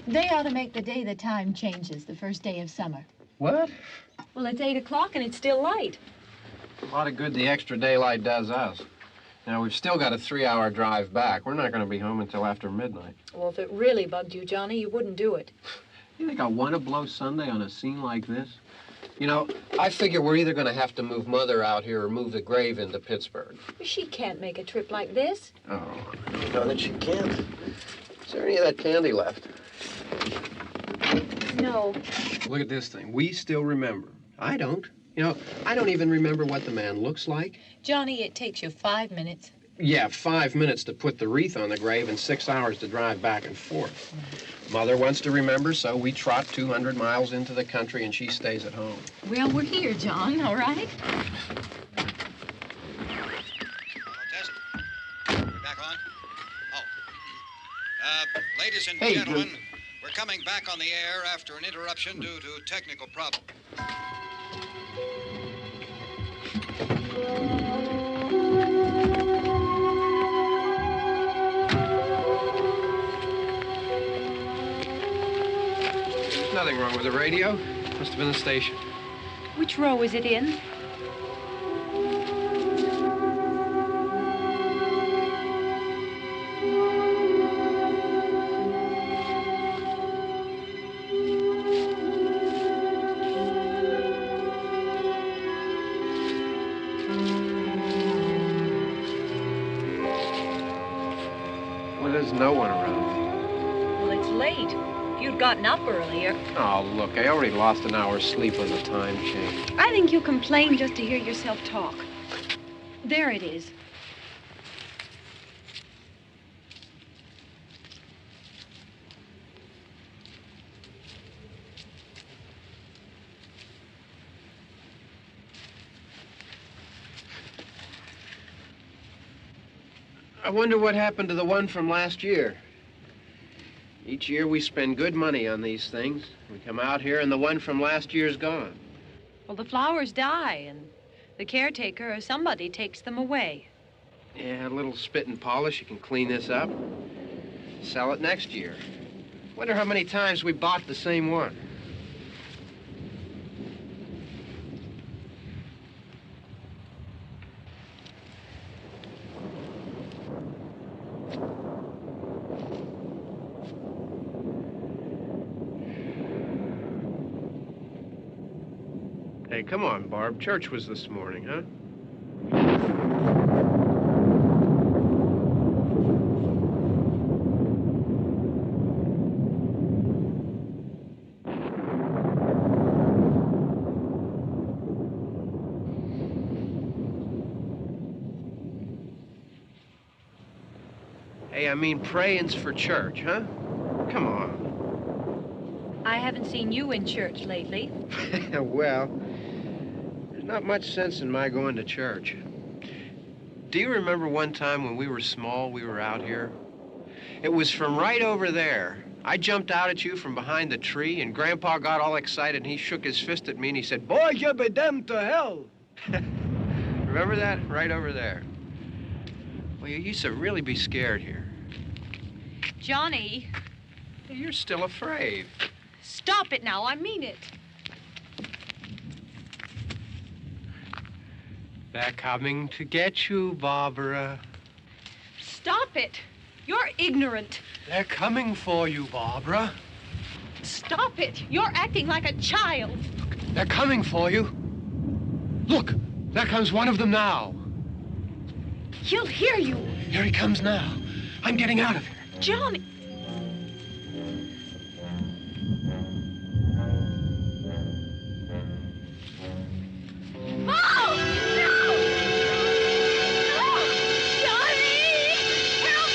They ought to make the day the time changes, the first day of summer. What? Well, it's 8 o'clock and it's still light. A lot of good the extra daylight does us. Now, we've still got a 3-hour drive back. We're not going to be home until after midnight. Well, if it really bugged you, Johnny, you wouldn't do it. You think I want to blow Sunday on a scene like this? You know, I figure we're either going to have to move Mother out here or move the grave into Pittsburgh. She can't make a trip like this. Oh, you know that she can't. Is there any of that candy left? No. Look at this thing. We still remember. I don't. You know, I don't even remember what the man looks like. Johnny, it takes you 5 minutes. Yeah, 5 minutes to put the wreath on the grave and 6 hours to drive back and forth. Mother wants to remember, so we trot 200 miles into the country and she stays at home. Well, we're here, John, all right? Test. We're back on? Oh. Ladies and gentlemen, we're coming back on the air after an interruption due to technical problem. There's nothing wrong with the radio. Must have been the station. Which row is it in? Well, there's no one around. Well, it's late. If you'd gotten up earlier. Oh, look, I already lost an hour's sleep on the time change. I think you complain just to hear yourself talk. There it is. I wonder what happened to the one from last year. Each year we spend good money on these things. We come out here and the one from last year's gone. Well, the flowers die, and the caretaker or somebody takes them away. Yeah, a little spit and polish. You can clean this up. Sell it next year. Wonder how many times we bought the same one. Hey, come on, Barb. Church was this morning, huh? Hey, I mean praying's for church, huh? Come on. I haven't seen you in church lately. Well, there's not much sense in my going to church. Do you remember one time when we were small, we were out here? It was from right over there. I jumped out at you from behind the tree, and Grandpa got all excited, and he shook his fist at me, and he said, "Boy, you be damned to hell." Remember that? Right over there. Well, you used to really be scared here. Johnny. You're still afraid. Stop it now. I mean it. They're coming to get you, Barbra. Stop it. You're ignorant. They're coming for you, Barbra. Stop it. You're acting like a child. They're coming for you. Look, there comes one of them now. He'll hear you. Here he comes now. I'm getting out of here. Johnny. Oh! No! No! Johnny! Help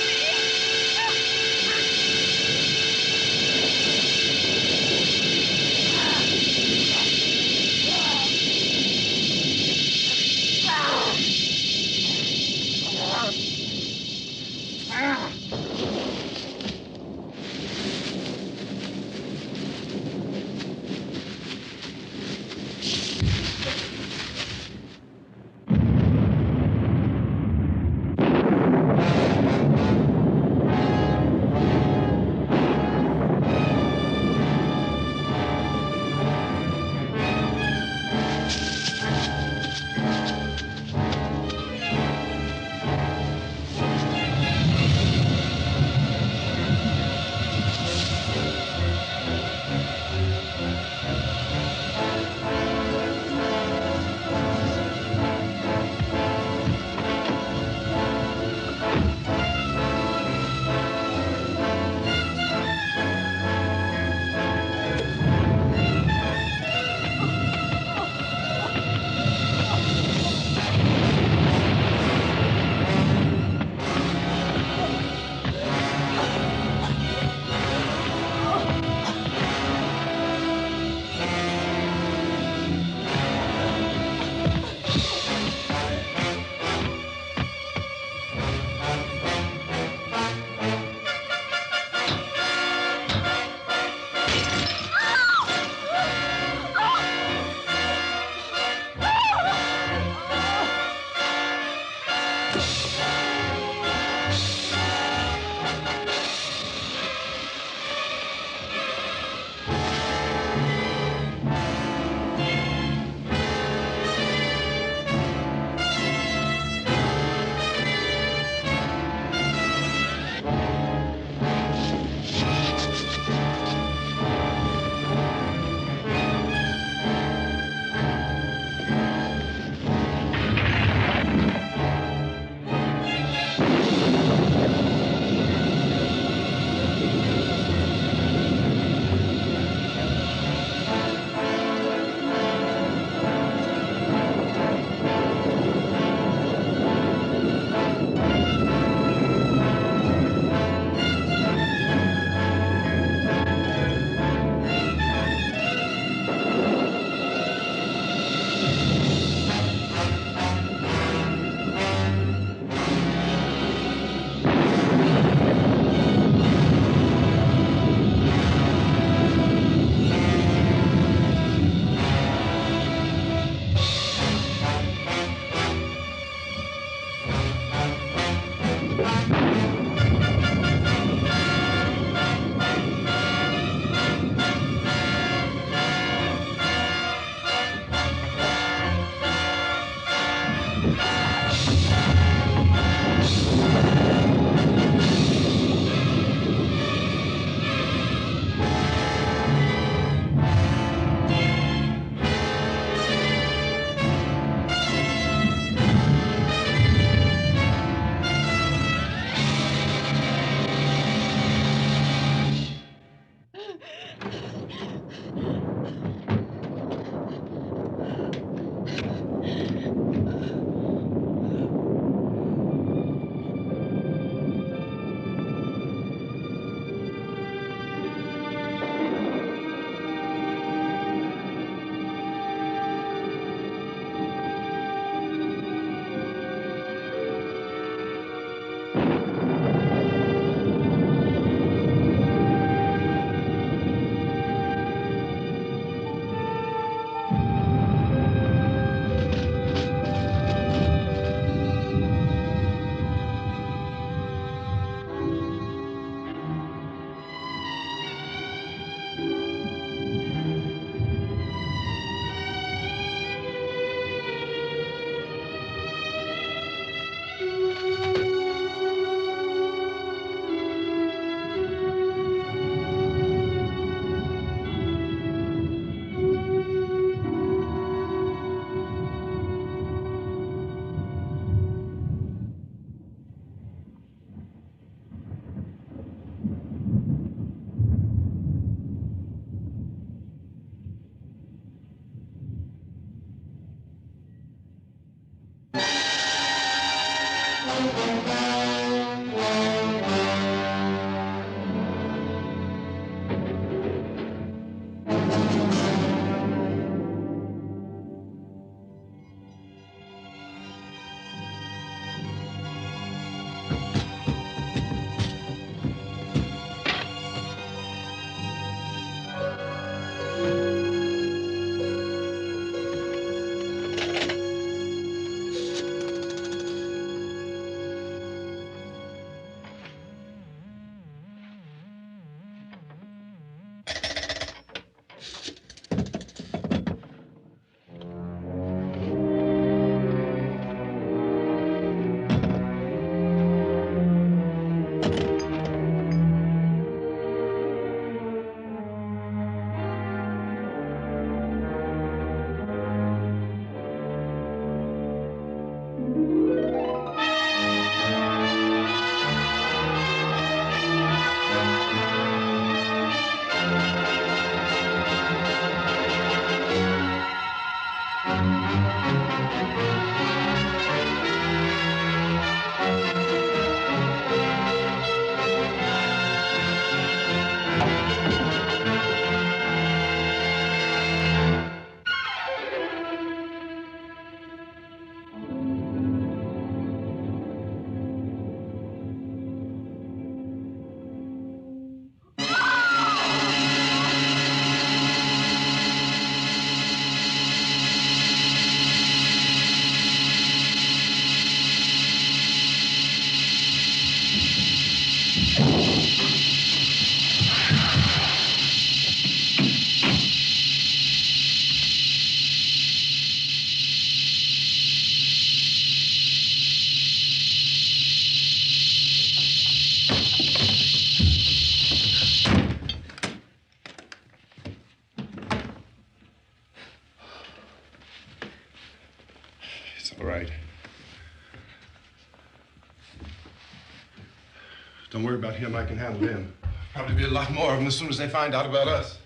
Don't worry about him. I can handle him. Probably be a lot more of them as soon as they find out about us.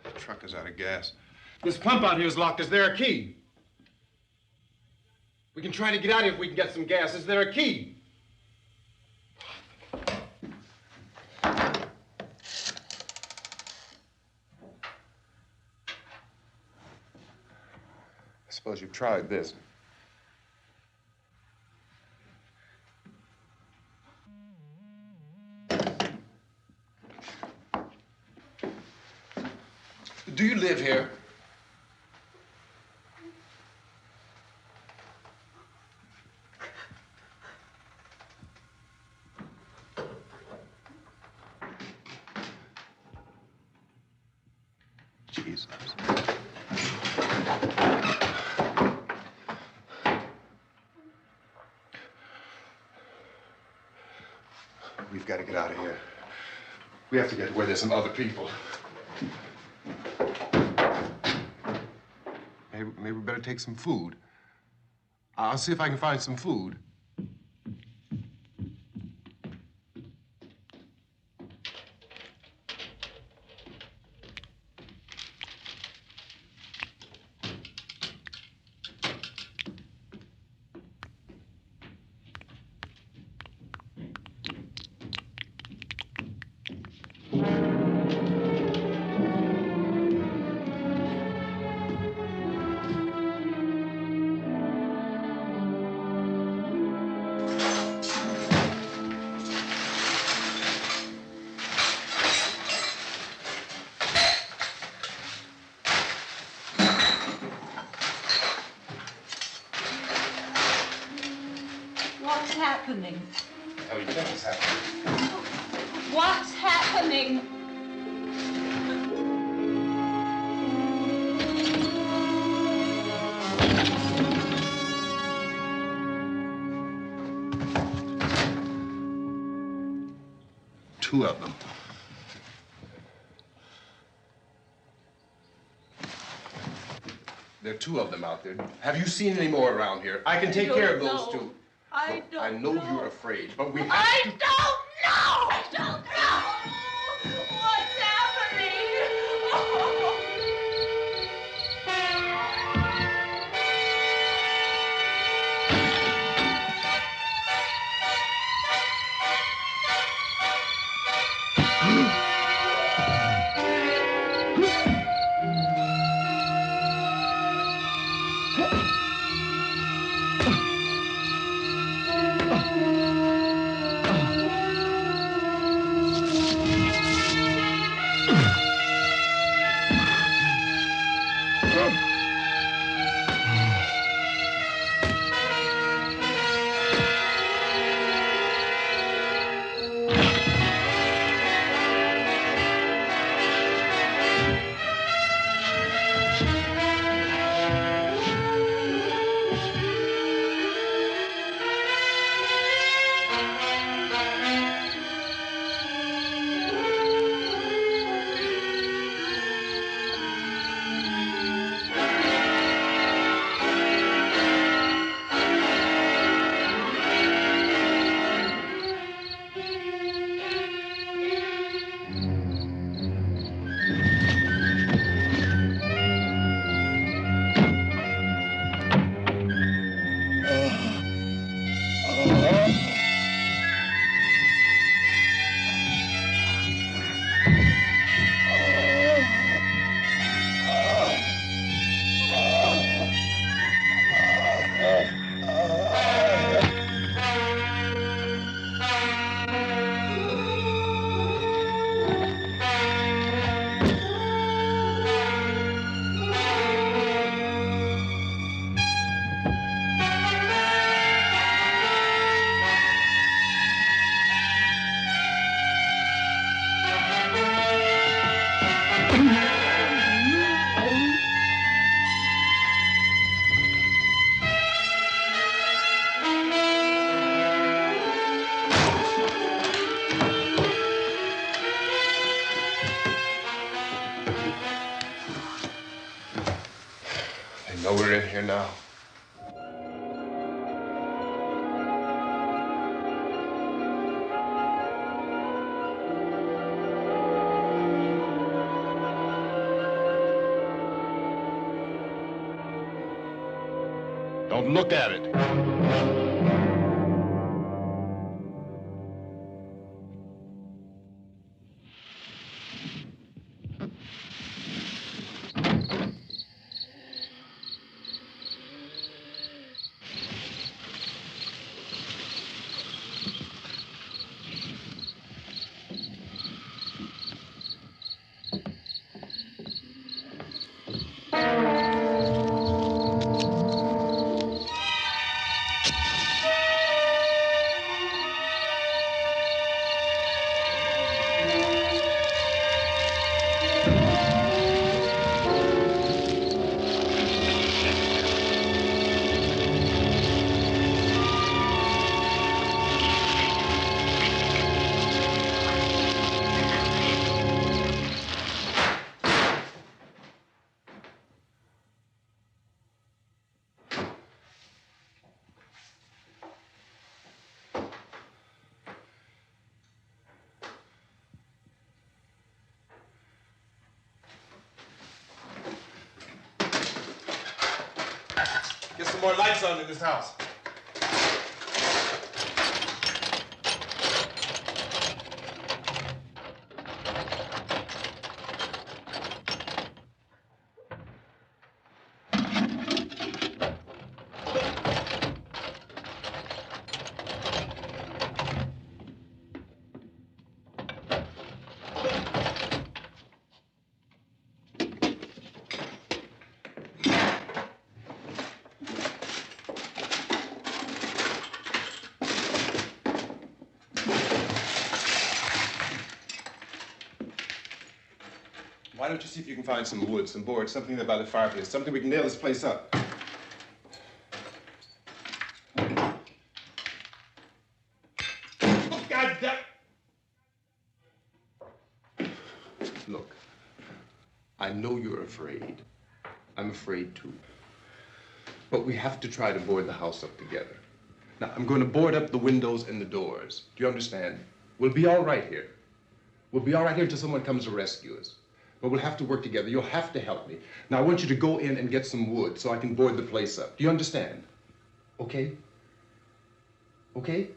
The truck is out of gas. This pump out here is locked. Is there a key? We can try to get out here if we can get some gas. Is there a key? I suppose you've tried this. Do you live here? Jesus. We've got to get out of here. We have to get to where there's some other people. Maybe we better take some food. I'll see if I can find some food. Happening? How do you think it's happening? What's happening? Two of them. There are two of them out there. Have you seen any more around here? I can take care of those two. I don't I know you're afraid, but we have to... I don't know! I don't know! What's happening? We're in here now. Don't look at it. Get some more lights on in this house. Why don't you see if you can find some wood, some boards, something there by the fireplace, something we can nail this place up. Oh, God damn! Look, I know you're afraid. I'm afraid too. But we have to try to board the house up together. Now, I'm going to board up the windows and the doors. Do you understand? We'll be all right here. We'll be all right here until someone comes to rescue us. But we'll have to work together. You'll have to help me. Now, I want you to go in and get some wood so I can board the place up. Do you understand? Okay? Okay?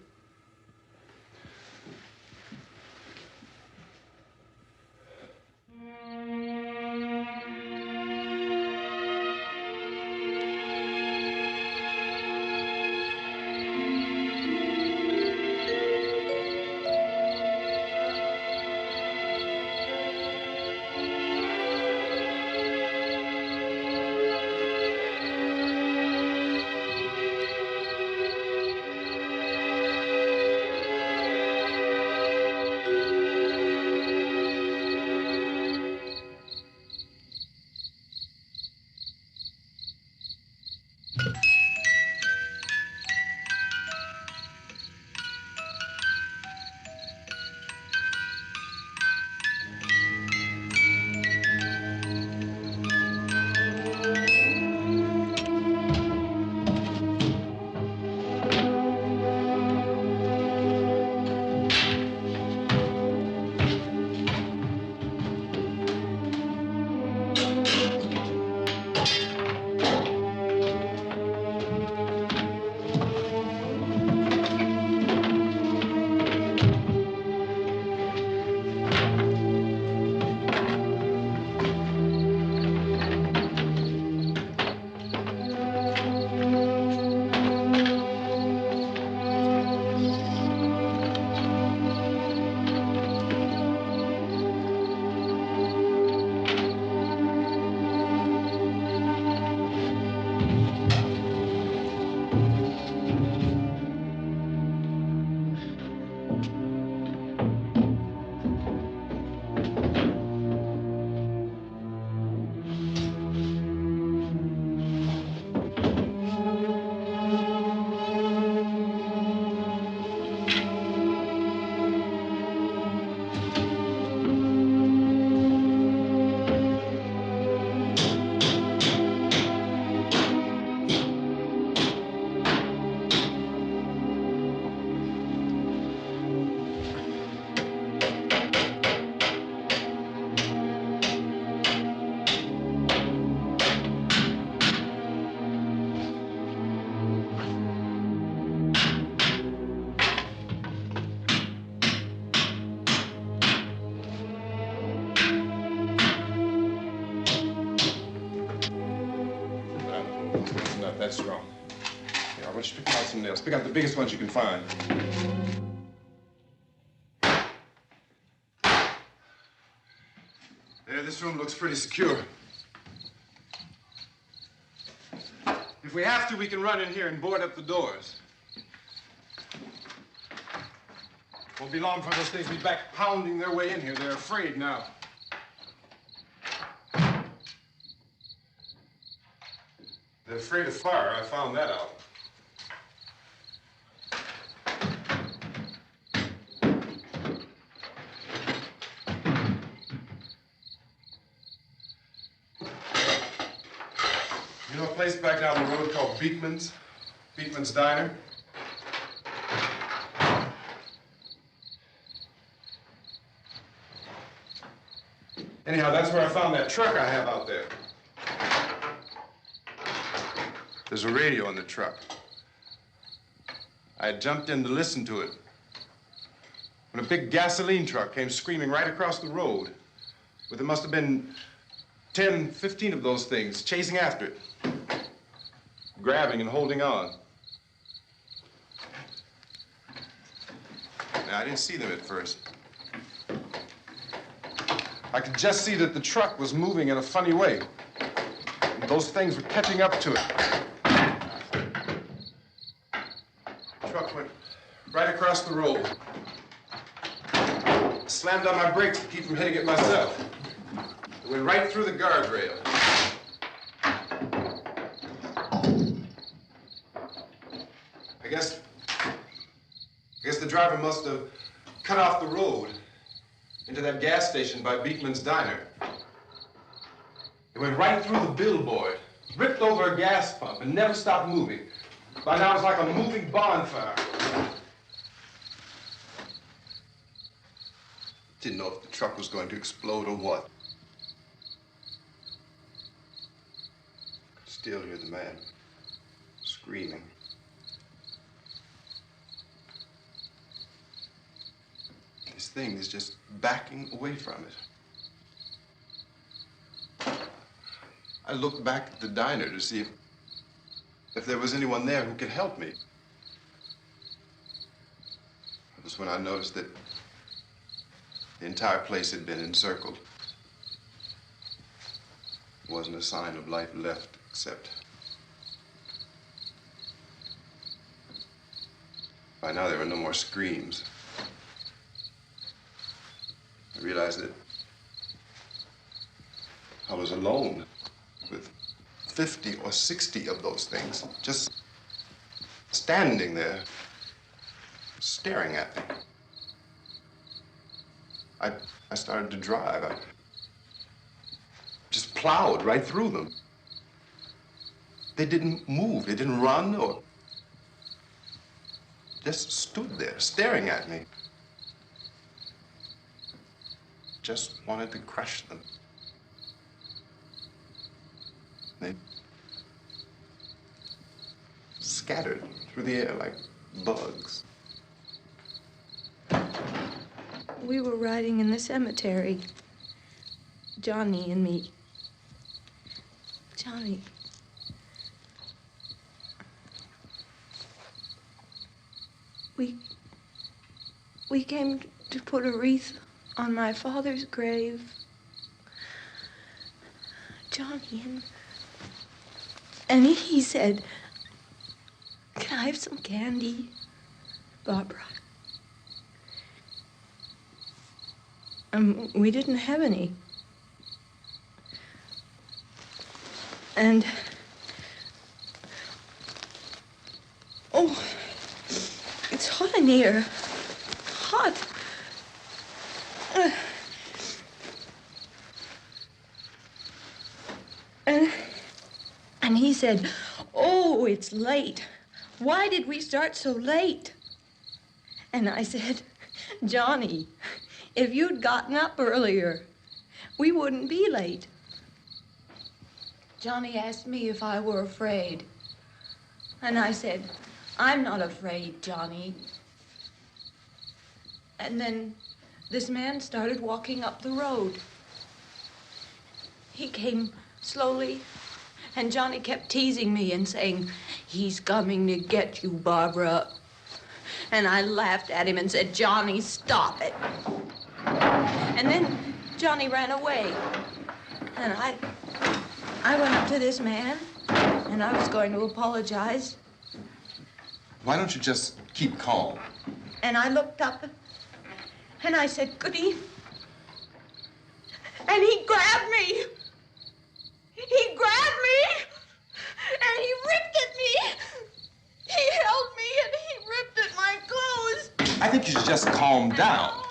out some nails. Pick out the biggest ones you can find. There, this room looks pretty secure. If we have to, we can run in here and board up the doors. Won't be long before those things will be back pounding their way in here. They're afraid now. They're afraid of fire. I found that out. You know a place back down the road called Beekman's? Beekman's Diner? Anyhow, that's where I found that truck I have out there. There's a radio in the truck. I had jumped in to listen to it when a big gasoline truck came screaming right across the road. But there must have been 10, 15 of those things chasing after it, grabbing and holding on. Now, I didn't see them at first. I could just see that the truck was moving in a funny way. And those things were catching up to it. The truck went right across the road. Slammed on my brakes to keep from hitting it myself. It went right through the guardrail. I guess the driver must have cut off the road into that gas station by Beekman's Diner. It went right through the billboard, ripped over a gas pump, and never stopped moving. By now, it's like a moving bonfire. Didn't know if the truck was going to explode or what. Could still hear the man screaming. This thing is just backing away from it. I looked back at the diner to see if there was anyone there who could help me. It was when I noticed that the entire place had been encircled. There wasn't a sign of life left except by now there were no more screams. I realized that I was alone with 50 or 60 of those things, just standing there, staring at me. I started to drive. I just plowed right through them. They didn't move, they didn't run or just stood there, staring at me. Just wanted to crush them. They scattered through the air like bugs. We were riding in the cemetery, Johnny and me. Johnny. We came to put a wreath on my father's grave. Johnny, and he said, "Can I have some candy, Barbra?" We didn't have any. And, oh, it's hot in here. Hot. And he said, "Oh, it's late. Why did we start so late?" And I said, "Johnny, if you'd gotten up earlier, we wouldn't be late." Johnny asked me if I were afraid. And I said, "I'm not afraid, Johnny." And then this man started walking up the road. He came slowly, and Johnny kept teasing me and saying, "He's coming to get you, Barbra." And I laughed at him and said, "Johnny, stop it." And then Johnny ran away. And I went up to this man, and I was going to apologize. Why don't you just keep calm? And I looked up, and I said, "Good evening." And he grabbed me. He grabbed me, and he ripped at me. He held me, and he ripped at my clothes. I think you should just calm down.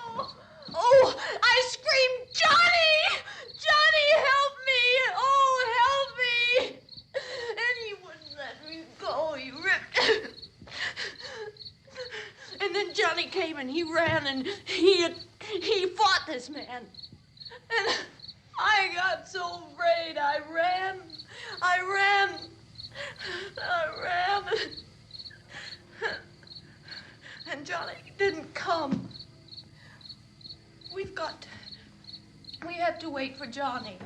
Oh, I screamed, "Johnny! Johnny, help me! Oh, help me!" And he wouldn't let me go. He ripped. And then Johnny came and he ran and he fought this man. And I got so afraid. I ran. And Johnny didn't come. We have to wait for Johnny.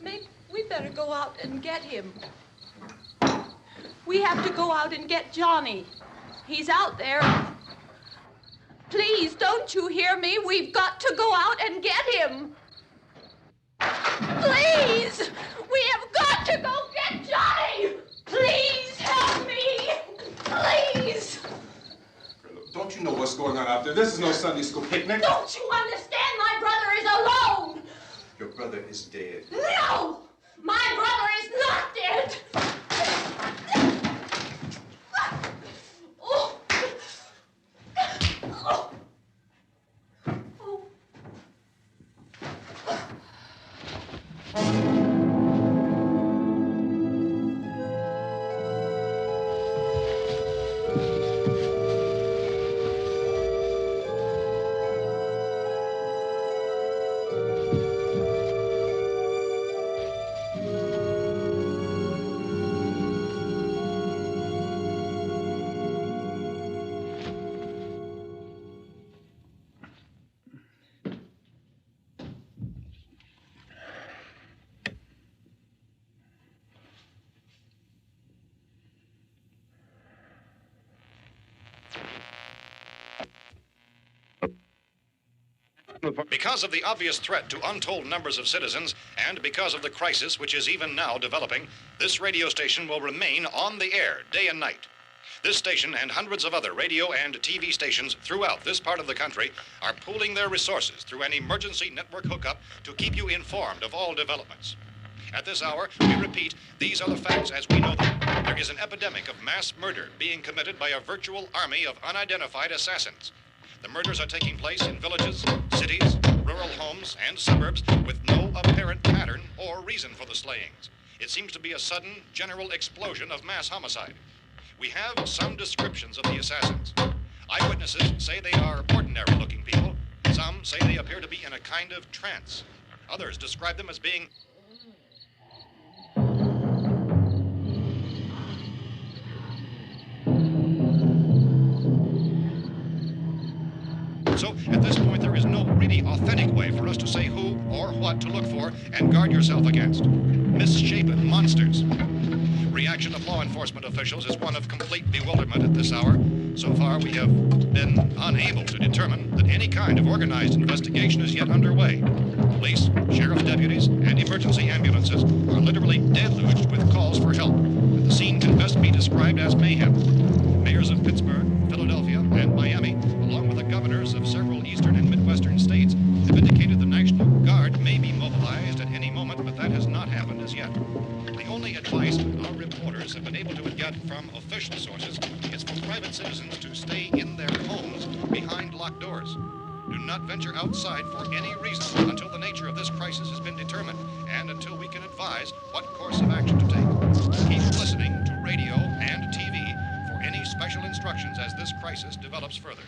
Maybe we better go out and get him. We have to go out and get Johnny. He's out there. Please, don't you hear me? We've got to go out and get him. Please! We have got to go get Johnny! Please help me! Please! Don't you know what's going on out there? This is no Sunday school picnic. Don't you understand? My brother is alone! Your brother is dead. No! My brother is not dead! Oh. Oh. Because of the obvious threat to untold numbers of citizens, and because of the crisis which is even now developing, this radio station will remain on the air day and night. This station and hundreds of other radio and TV stations throughout this part of the country are pooling their resources through an emergency network hookup to keep you informed of all developments. At this hour, we repeat, these are the facts as we know them. There is an epidemic of mass murder being committed by a virtual army of unidentified assassins. The murders are taking place in villages, cities, rural homes, and suburbs with no apparent pattern or reason for the slayings. It seems to be a sudden, general explosion of mass homicide. We have some descriptions of the assassins. Eyewitnesses say they are ordinary-looking people. Some say they appear to be in a kind of trance. Others describe them as being So, at this point, there is no really authentic way for us to say who or what to look for and guard yourself against. Misshapen monsters. Reaction of law enforcement officials is one of complete bewilderment at this hour. So far, we have been unable to determine that any kind of organized investigation is yet underway. Police, sheriff's deputies, and emergency ambulances are literally deluged with calls for help. The scene can best be described as mayhem. Mayors of Pittsburgh, Philadelphia, and Miami, along with the governors of several eastern and midwestern states, have indicated the National Guard may be mobilized at any moment, but that has not happened as yet. The only advice our reporters have been able to get from official sources is for private citizens to stay in their homes behind locked doors. Do not venture outside for any reason until the nature of this crisis has been determined and until we can advise what course of action to take. Keep listening to radio and TV for any special instructions as this crisis develops further.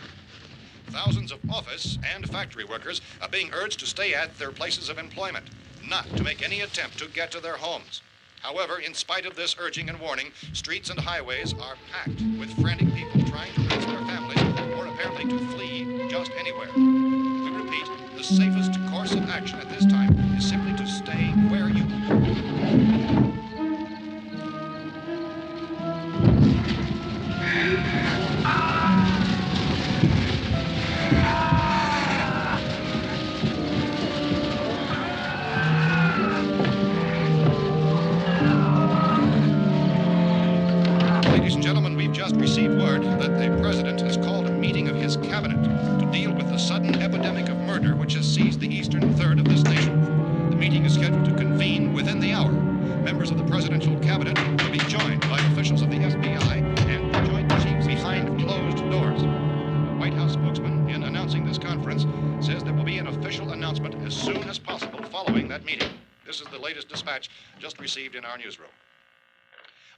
Thousands of office and factory workers are being urged to stay at their places of employment, not to make any attempt to get to their homes. However, in spite of this urging and warning, streets and highways are packed with frantic people trying to raise their families or apparently to flee just anywhere. We repeat, the safest course of action at this time is simply to stay where you Ladies and gentlemen, we've just received word that the president has called a meeting of his cabinet to deal with the sudden epidemic of murder which has seized the eastern third of this nation. The meeting is scheduled to convene within the hour. Members of the presidential cabinet will be joined by officials of the FBI and the joint chiefs behind closed doors. The White House spokesman, in announcing this conference, says there will be an official announcement as soon as possible following that meeting. This is the latest dispatch just received in our newsroom.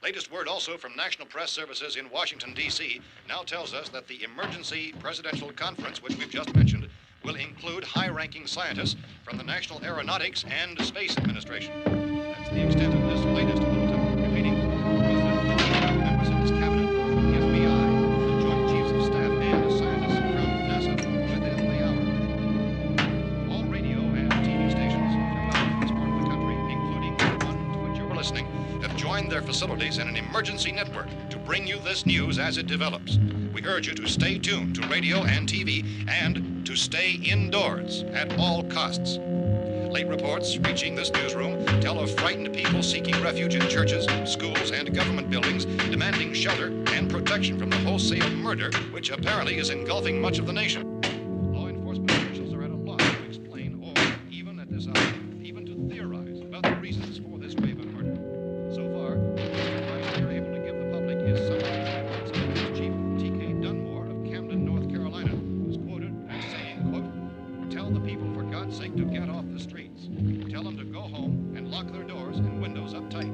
Latest word also from National Press Services in Washington, D.C. now tells us that the emergency presidential conference, which we've just mentioned, will include high-ranking scientists from the National Aeronautics and Space Administration. That's the extent of this latest bulletin. Repeating, the President, members of his cabinet, the FBI, the Joint Chiefs of Staff, and scientists from NASA within the hour. All radio and TV stations throughout this part of the country, including the one to which you're listening, have joined their facilities in an emergency network to bring you this news as it develops. We urge you to stay tuned to radio and TV and to stay indoors at all costs. Late reports reaching this newsroom tell of frightened people seeking refuge in churches, schools, and government buildings, demanding shelter and protection from the wholesale murder which apparently is engulfing much of the nation. Law enforcement officials are at a loss to explain or, even at this hour, even to theorize about the reasons for this wave of murder. So far, the advice we are able to give the public is summarized by Police Chief T.K. Dunmore of Camden, North Carolina, who's quoted as saying, quote, "Tell the people for God's sake to get off the streets. Tell them to go home and lock their doors and windows up tight.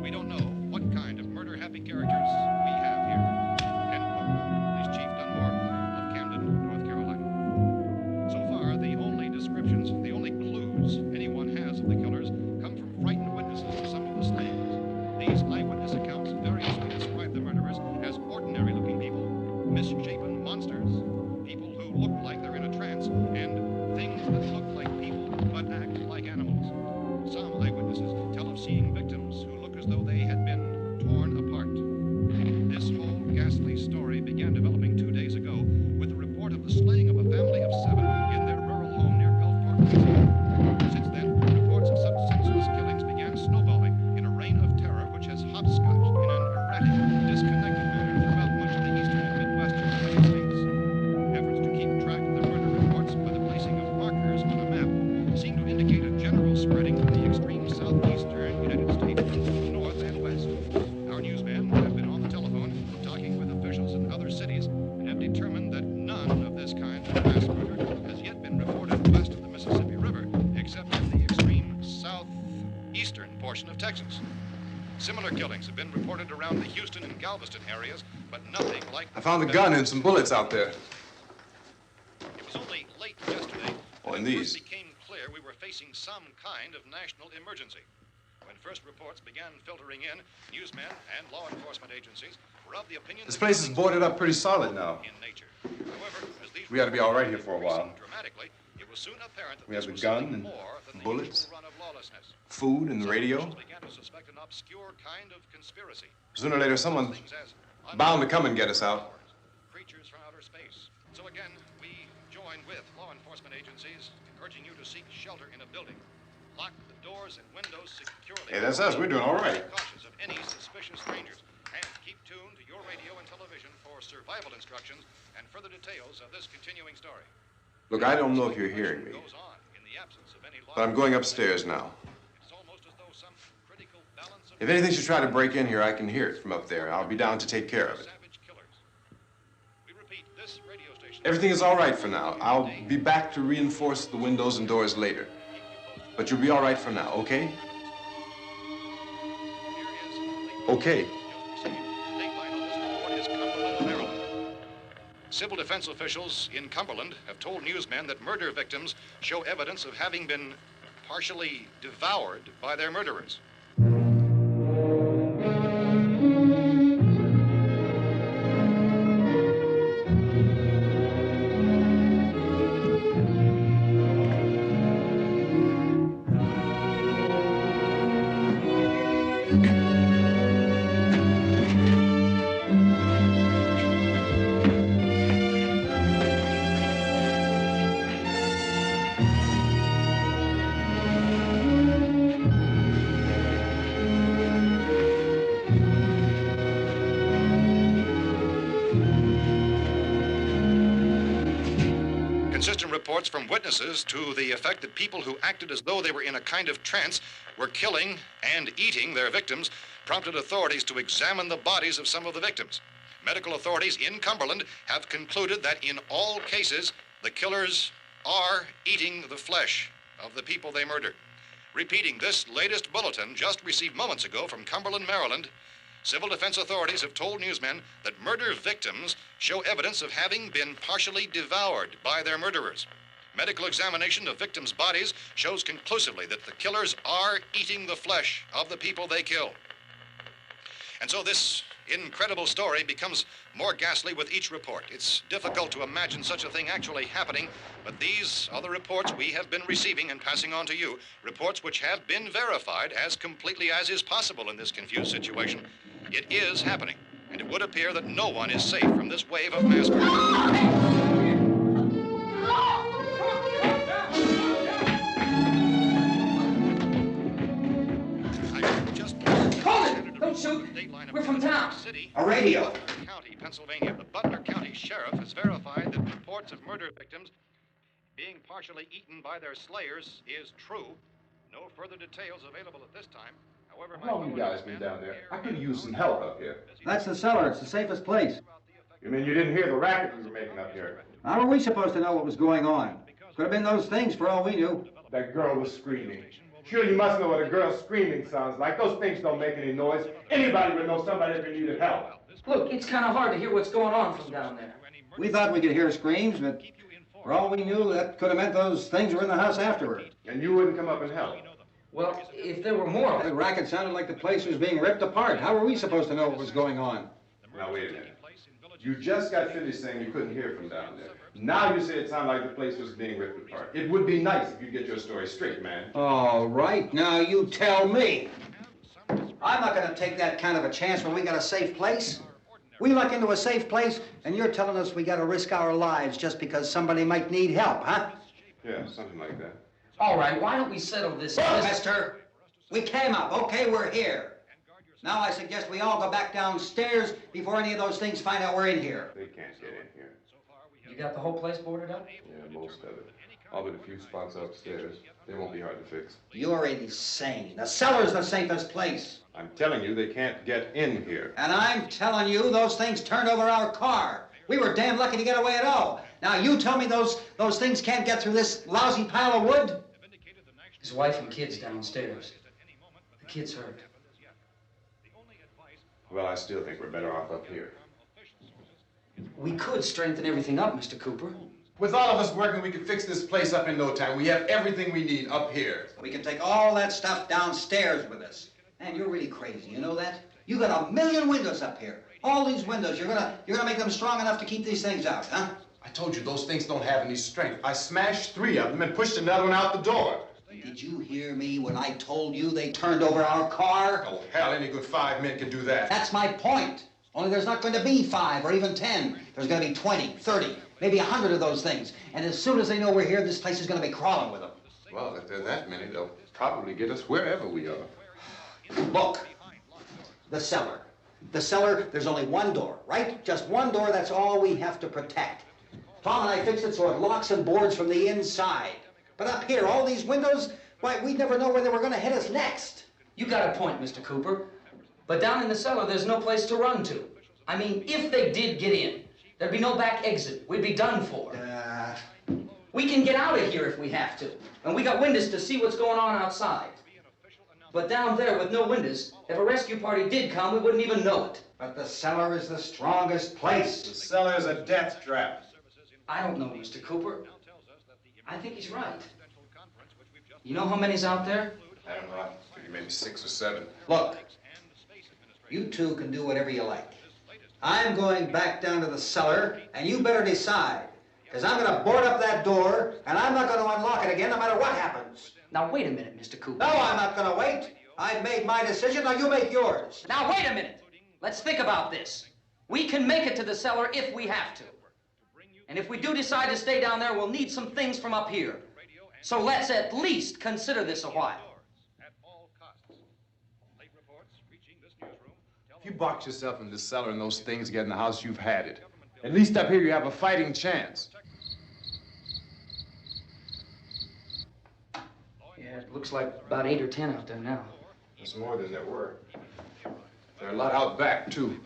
We don't know what kind of murder-happy characters we have here." End quote. Police Chief Dunmore of Camden, North Carolina. So far, the only descriptions, the only clues anyone has of the killers come from frightened witnesses to some of the slayings. These eyewitness accounts variously describe the murderers as ordinary-looking people, misshapen monsters, people who look like they're in a trance, and things that look like people but act like animals. Some eyewitnesses tell of seeing victims who look as though they had been torn apart. This whole ghastly story began developing 2 days ago with the report of the slaying of a family of 7 in their rural home near Gulfport, Louisiana. Since then, reports of such senseless killings began snowballing in a reign of terror which has hopscotched in an erratic, disconnected manner throughout much of the eastern and midwestern United States. Efforts to keep track of the murder reports by the placing of markers on a map seem to indicate a general spreading from the extreme southeastern United States to the north and west. Our newsmen have been on the telephone talking with officials in other cities and have determined that none of this kind of mass murder has yet been reported west of the Mississippi River, except in the extreme southeastern portion of Texas. Similar killings have been reported around the Houston and Galveston areas, but nothing like... I found the gun and some bullets out there. It was only late yesterday Oh, that and it these. first became clear we were facing some kind of national emergency. When first reports began filtering in, newsmen and law enforcement agencies were of the opinion This that place is nothing boarded up pretty solid now. in nature. However, as these We ought to be all right here for a while. dramatically, it was soon apparent that We this have the was gun something and more than the bullets, usual run of lawlessness. food and the Some radio. officials began to suspect an obscure kind of conspiracy. Sooner or later, someone's Things as bound to come and get us out. creatures from outer space. So again, we join with law enforcement agencies, urging you to seek shelter in a building. Lock the doors and windows securely. Hey, that's us. We're doing all right. Be cautious of any suspicious strangers, and keep tuned to your radio and television for survival instructions and further details of this continuing story. Look, I don't know if you're hearing me, Goes on in the absence of any law. but I'm going upstairs now. It's almost as though some critical balance of If anything should try to break in here, I can hear it from up there. I'll be down to take care of it. savage killers. We repeat, this radio station. Everything is all right for now. I'll be back to reinforce the windows and doors later. But you'll be all right for now, okay? Okay. Civil defense officials in Cumberland have told newsmen that murder victims show evidence of having been partially devoured by their murderers. Consistent reports from witnesses to the effect that people who acted as though they were in a kind of trance were killing and eating their victims prompted authorities to examine the bodies of some of the victims. Medical authorities in Cumberland have concluded that in all cases, the killers are eating the flesh of the people they murdered. Repeating this latest bulletin just received moments ago from Cumberland, Maryland, civil defense authorities have told newsmen that murder victims show evidence of having been partially devoured by their murderers. Medical examination of victims' bodies shows conclusively that the killers are eating the flesh of the people they kill. And so this incredible story becomes more ghastly with each report. It's difficult to imagine such a thing actually happening, but these are the reports we have been receiving and passing on to you, reports which have been verified as completely as is possible in this confused situation. It is happening, and it would appear that no one is safe from this wave of mass murder. Don't shoot. We're from town. A radio. County, Pennsylvania. The Butler County Sheriff has verified that reports of murder victims being partially eaten by their slayers is true. No further details available at this time. However, How long have you guys been down there? I could use some help up here. That's the cellar. It's the safest place. You mean you didn't hear the racket we were making up here? How are we supposed to know what was going on? Could have been those things for all we knew. That girl was screaming. Sure, you must know what a girl screaming sounds like. Those things don't make any noise. Anybody would know somebody ever needed help. Look, it's kind of hard to hear what's going on from down there. We thought we could hear screams, but for all we knew, that could have meant those things were in the house afterward. And you wouldn't come up and help? Well, if there were more... The racket sounded like the place was being ripped apart. How were we supposed to know what was going on? Now, wait a minute. You just got finished saying you couldn't hear from down there. Now you say it sounded like the place was being ripped apart. It would be nice if you get your story straight, man. All right, now you tell me. I'm not going to take that kind of a chance when we got a safe place. We luck into a safe place, and you're telling us we got to risk our lives just because somebody might need help, huh? Yeah, something like that. All right, why don't we settle this? Look, mister, we came up. Okay, we're here. Now I suggest we all go back downstairs before any of those things find out we're in here. They can't get in here. You got the whole place boarded up? Yeah, most of it. All but a few spots upstairs. They won't be hard to fix. You're insane. The cellar's the safest place. I'm telling you, they can't get in here. And I'm telling you, those things turned over our car. We were damn lucky to get away at all. Now you tell me those things can't get through this lousy pile of wood? His wife and kids downstairs. The kid's hurt. Well, I still think we're better off up here. We could strengthen everything up, Mr. Cooper. With all of us working, we could fix this place up in no time. We have everything we need up here. We can take all that stuff downstairs with us. Man, you're really crazy, you know that? You got 1,000,000 windows up here. All these windows, you're gonna make them strong enough to keep these things out, huh? I told you, those things don't have any strength. I smashed 3 of them and pushed another one out the door. Did you hear me when I told you they turned over our car? Oh, hell, any good 5 men can do that. That's my point. Only there's not going to be 5 or even 10. There's going to be 20, 30, maybe 100 of those things. And as soon as they know we're here, this place is going to be crawling with them. Well, if there are that many, they'll probably get us wherever we are. Look, the cellar. The cellar, there's only one door, right? Just one door, that's all we have to protect. Tom and I fixed it so it locks and boards from the inside. But up here, all these windows, why, we'd never know where they were going to hit us next. You got a point, Mr. Cooper. But down in the cellar, there's no place to run to. I mean, if they did get in, there'd be no back exit. We'd be done for. We can get out of here if we have to. And we got windows to see what's going on outside. But down there with no windows, if a rescue party did come, we wouldn't even know it. But the cellar is the strongest place. The cellar is a death trap. I don't know, Mr. Cooper. I think he's right. You know how many's out there? I don't know. I figure maybe 6 or 7. Look, you two can do whatever you like. I'm going back down to the cellar, and you better decide. Because I'm going to board up that door, and I'm not going to unlock it again no matter what happens. Now, wait a minute, Mr. Cooper. No, I'm not going to wait. I've made my decision, now you make yours. Now, wait a minute. Let's think about this. We can make it to the cellar if we have to. And if we do decide to stay down there, we'll need some things from up here. So let's at least consider this a while. If you box yourself in the cellar and those things get in the house, you've had it. At least up here you have a fighting chance. Yeah, it looks like about 8 or 10 out there now. There's more than there were. There are a lot out back, too.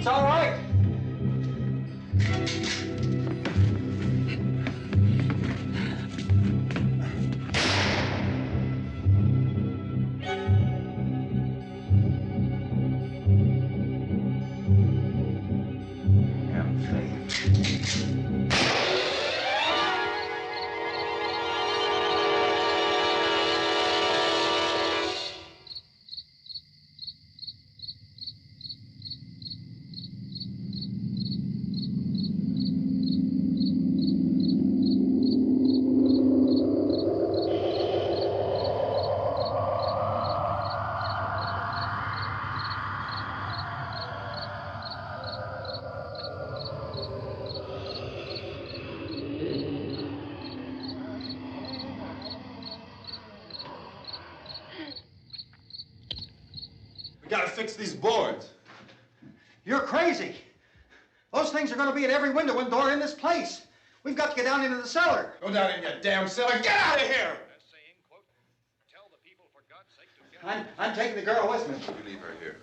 It's all right. We gotta fix these boards. You're crazy. Those things are going to be at every window and door in this place. We've got to get down into the cellar. Go down in your damn cellar. Get out of here! I'm taking the girl with me. You leave her here.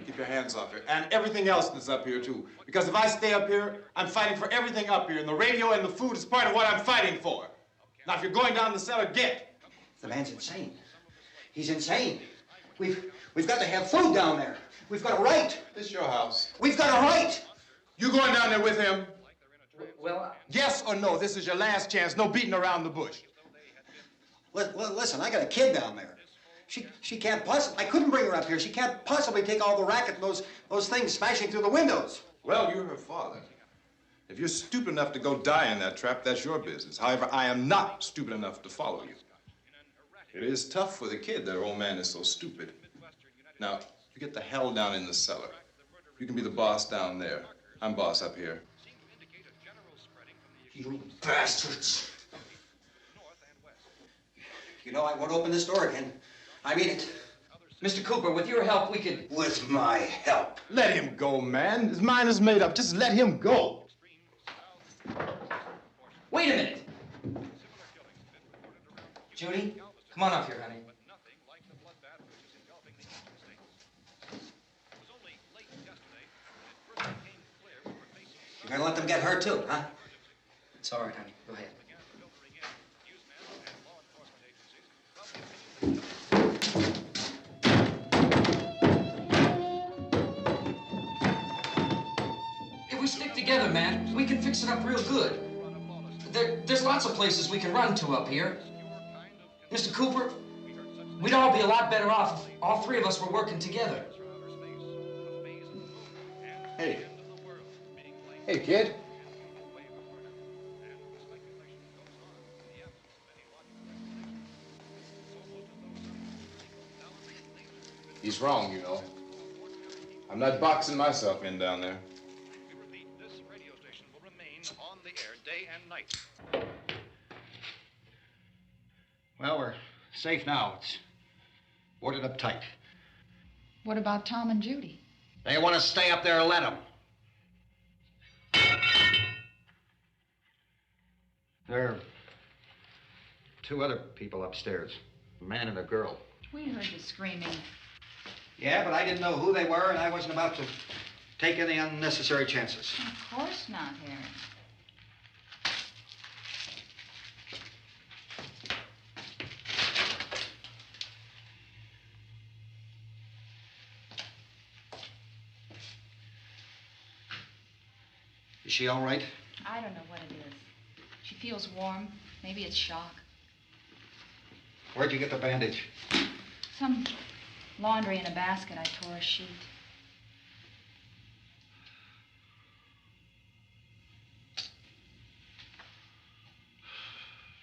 Keep your hands off her. And everything else that's up here, too. Because if I stay up here, I'm fighting for everything up here. And the radio and the food is part of what I'm fighting for. Now, if you're going down the cellar, get. The man's insane. He's insane. We've got to have food down there. We've got a right. This is your house. We've got a right. You going down there with him? Well, Yes or no? This is your last chance. No beating around the bush. Listen, I got a kid down there. She can't possibly, I couldn't bring her up here. She can't possibly take all the racket and those things smashing through the windows. Well, you're her father. If you're stupid enough to go die in that trap, that's your business. However, I am not stupid enough to follow you. It is tough for the kid that her old man is so stupid. Now, you get the hell down in the cellar. You can be the boss down there. I'm boss up here. You bastards. You know, I won't open this door again. I mean it. Mr. Cooper, with your help, we could... With my help. Let him go, man. His mind is made up. Just let him go. Wait a minute. Judy, come on up here, honey. You're gonna let them get hurt too, huh? It's all right, honey. Go ahead. If we stick together, man, we can fix it up real good. There's lots of places we can run to up here. Mr. Cooper, we'd all be a lot better off if all three of us were working together. Hey. Hey, kid. He's wrong, you know. I'm not boxing myself in down there. This radio station will remain on the air day and night. Well, we're safe now. It's boarded up tight. What about Tom and Judy? They want to stay up there, let them. There are two other people upstairs, a man and a girl. We heard the screaming. Yeah, but I didn't know who they were, and I wasn't about to take any unnecessary chances. Of course not, Harry. Is she all right? I don't know what it is. She feels warm. Maybe it's shock. Where'd you get the bandage? Some laundry in a basket. I tore a sheet.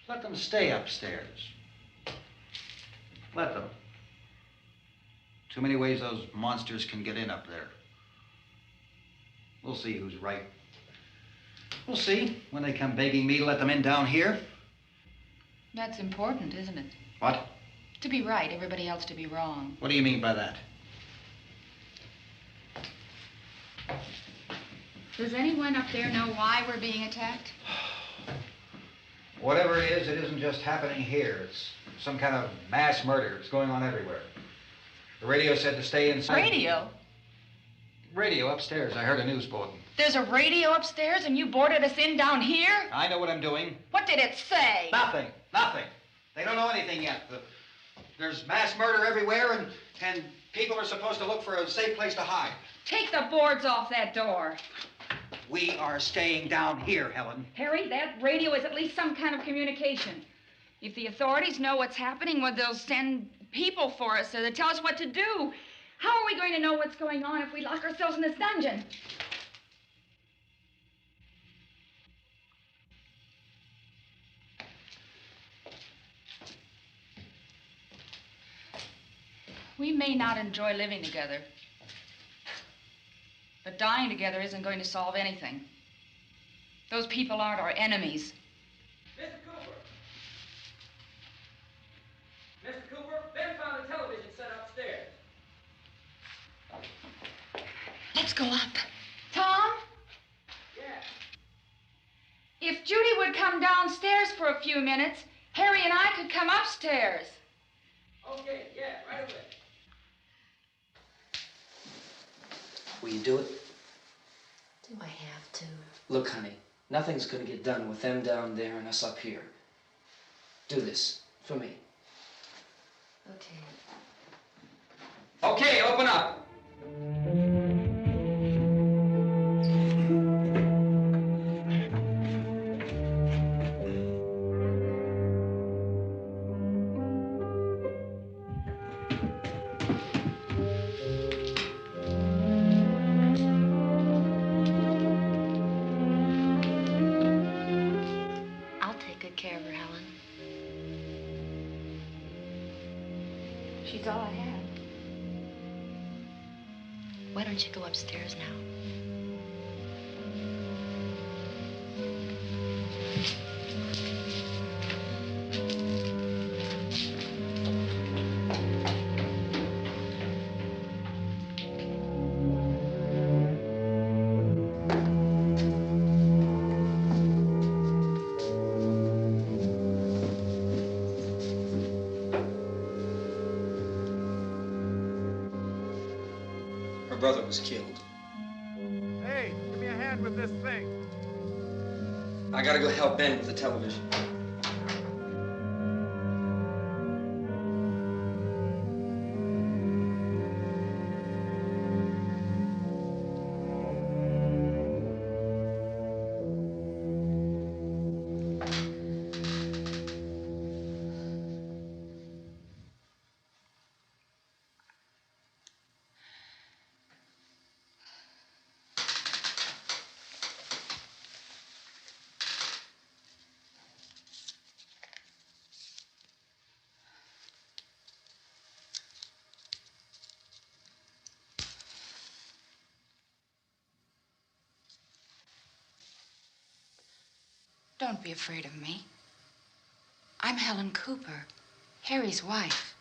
Let them stay upstairs. Let them. Too many ways those monsters can get in up there. We'll see who's right. We'll see when they come begging me to let them in down here. That's important, isn't it? What? To be right, everybody else to be wrong. What do you mean by that? Does anyone up there know why we're being attacked? Whatever it isn't just happening here. It's some kind of mass murder. It's going on everywhere. The radio said to stay inside. Radio? Radio upstairs. I heard a news bulletin. There's a radio upstairs and you boarded us in down here? I know what I'm doing. What did it say? Nothing. Nothing. They don't know anything yet. There's mass murder everywhere, and people are supposed to look for a safe place to hide. Take the boards off that door. We are staying down here, Helen. Harry, that radio is at least some kind of communication. If the authorities know what's happening, well, they'll send people for us so they'll tell us what to do. How are we going to know what's going on if we lock ourselves in this dungeon? We may not enjoy living together, but dying together isn't going to solve anything. Those people aren't our enemies. Mr. Cooper! Mr. Cooper, Ben found a television set upstairs. Let's go up. Tom? Yeah. If Judy would come downstairs for a few minutes, Harry and I could come upstairs. Okay, yeah, right away. Will you do it? Do I have to? Look, honey, nothing's gonna get done with them down there and us up here. Do this for me. Okay. Okay, open up. She's all I have. Why don't you go upstairs now? Brother was killed. Hey, give me a hand with this thing. I gotta go help Ben with the television. Don't be afraid of me. I'm Helen Cooper, Harry's wife.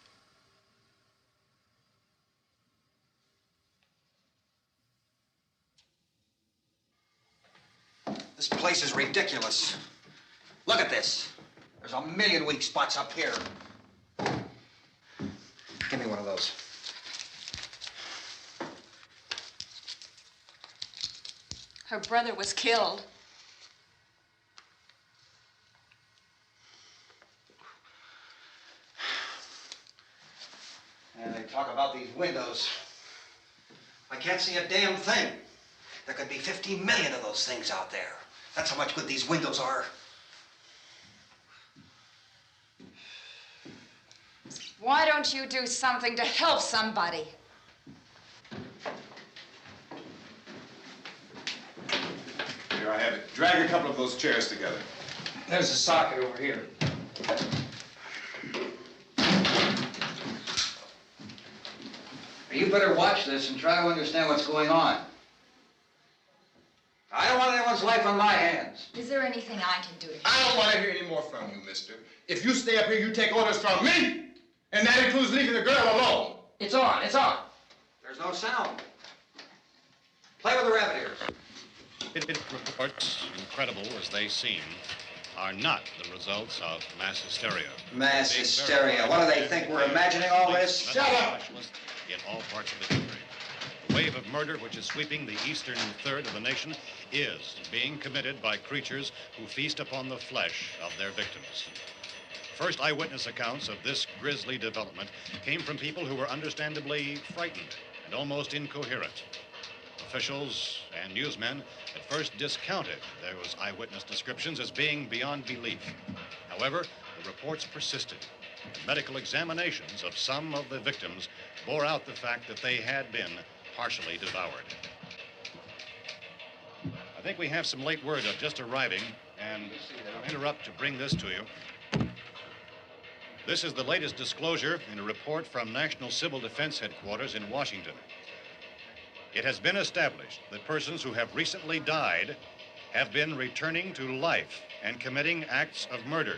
This place is ridiculous. Look at this. There's a million weak spots up here. of those. Her brother was killed. And they talk about these windows. I can't see a damn thing. There could be 15 million of those things out there. That's how much good these windows are. Why don't you do something to help somebody? Here I have it. Drag a couple of those chairs together. There's a socket over here. You better watch this and try to understand what's going on. I don't want anyone's life on my hands. Is there anything I can do to help? I don't want to hear any more from you, mister. If you stay up here, you take orders from me. And that includes leaving the girl alone. It's on, it's on. There's no sound. Play with the rabbit ears. Reports, incredible as they seem, are not the results of mass hysteria. Mass hysteria. What do they think? We're imagining all this? Shut up! In all parts of the country. The wave of murder which is sweeping the eastern third of the nation is being committed by creatures who feast upon the flesh of their victims. First eyewitness accounts of this grisly development came from people who were understandably frightened and almost incoherent. Officials and newsmen at first discounted those eyewitness descriptions as being beyond belief. However, the reports persisted. And medical examinations of some of the victims bore out the fact that they had been partially devoured. I think we have some late word of just arriving, and I'll interrupt to bring this to you. This is the latest disclosure in a report from National Civil Defense Headquarters in Washington. It has been established that persons who have recently died have been returning to life and committing acts of murder.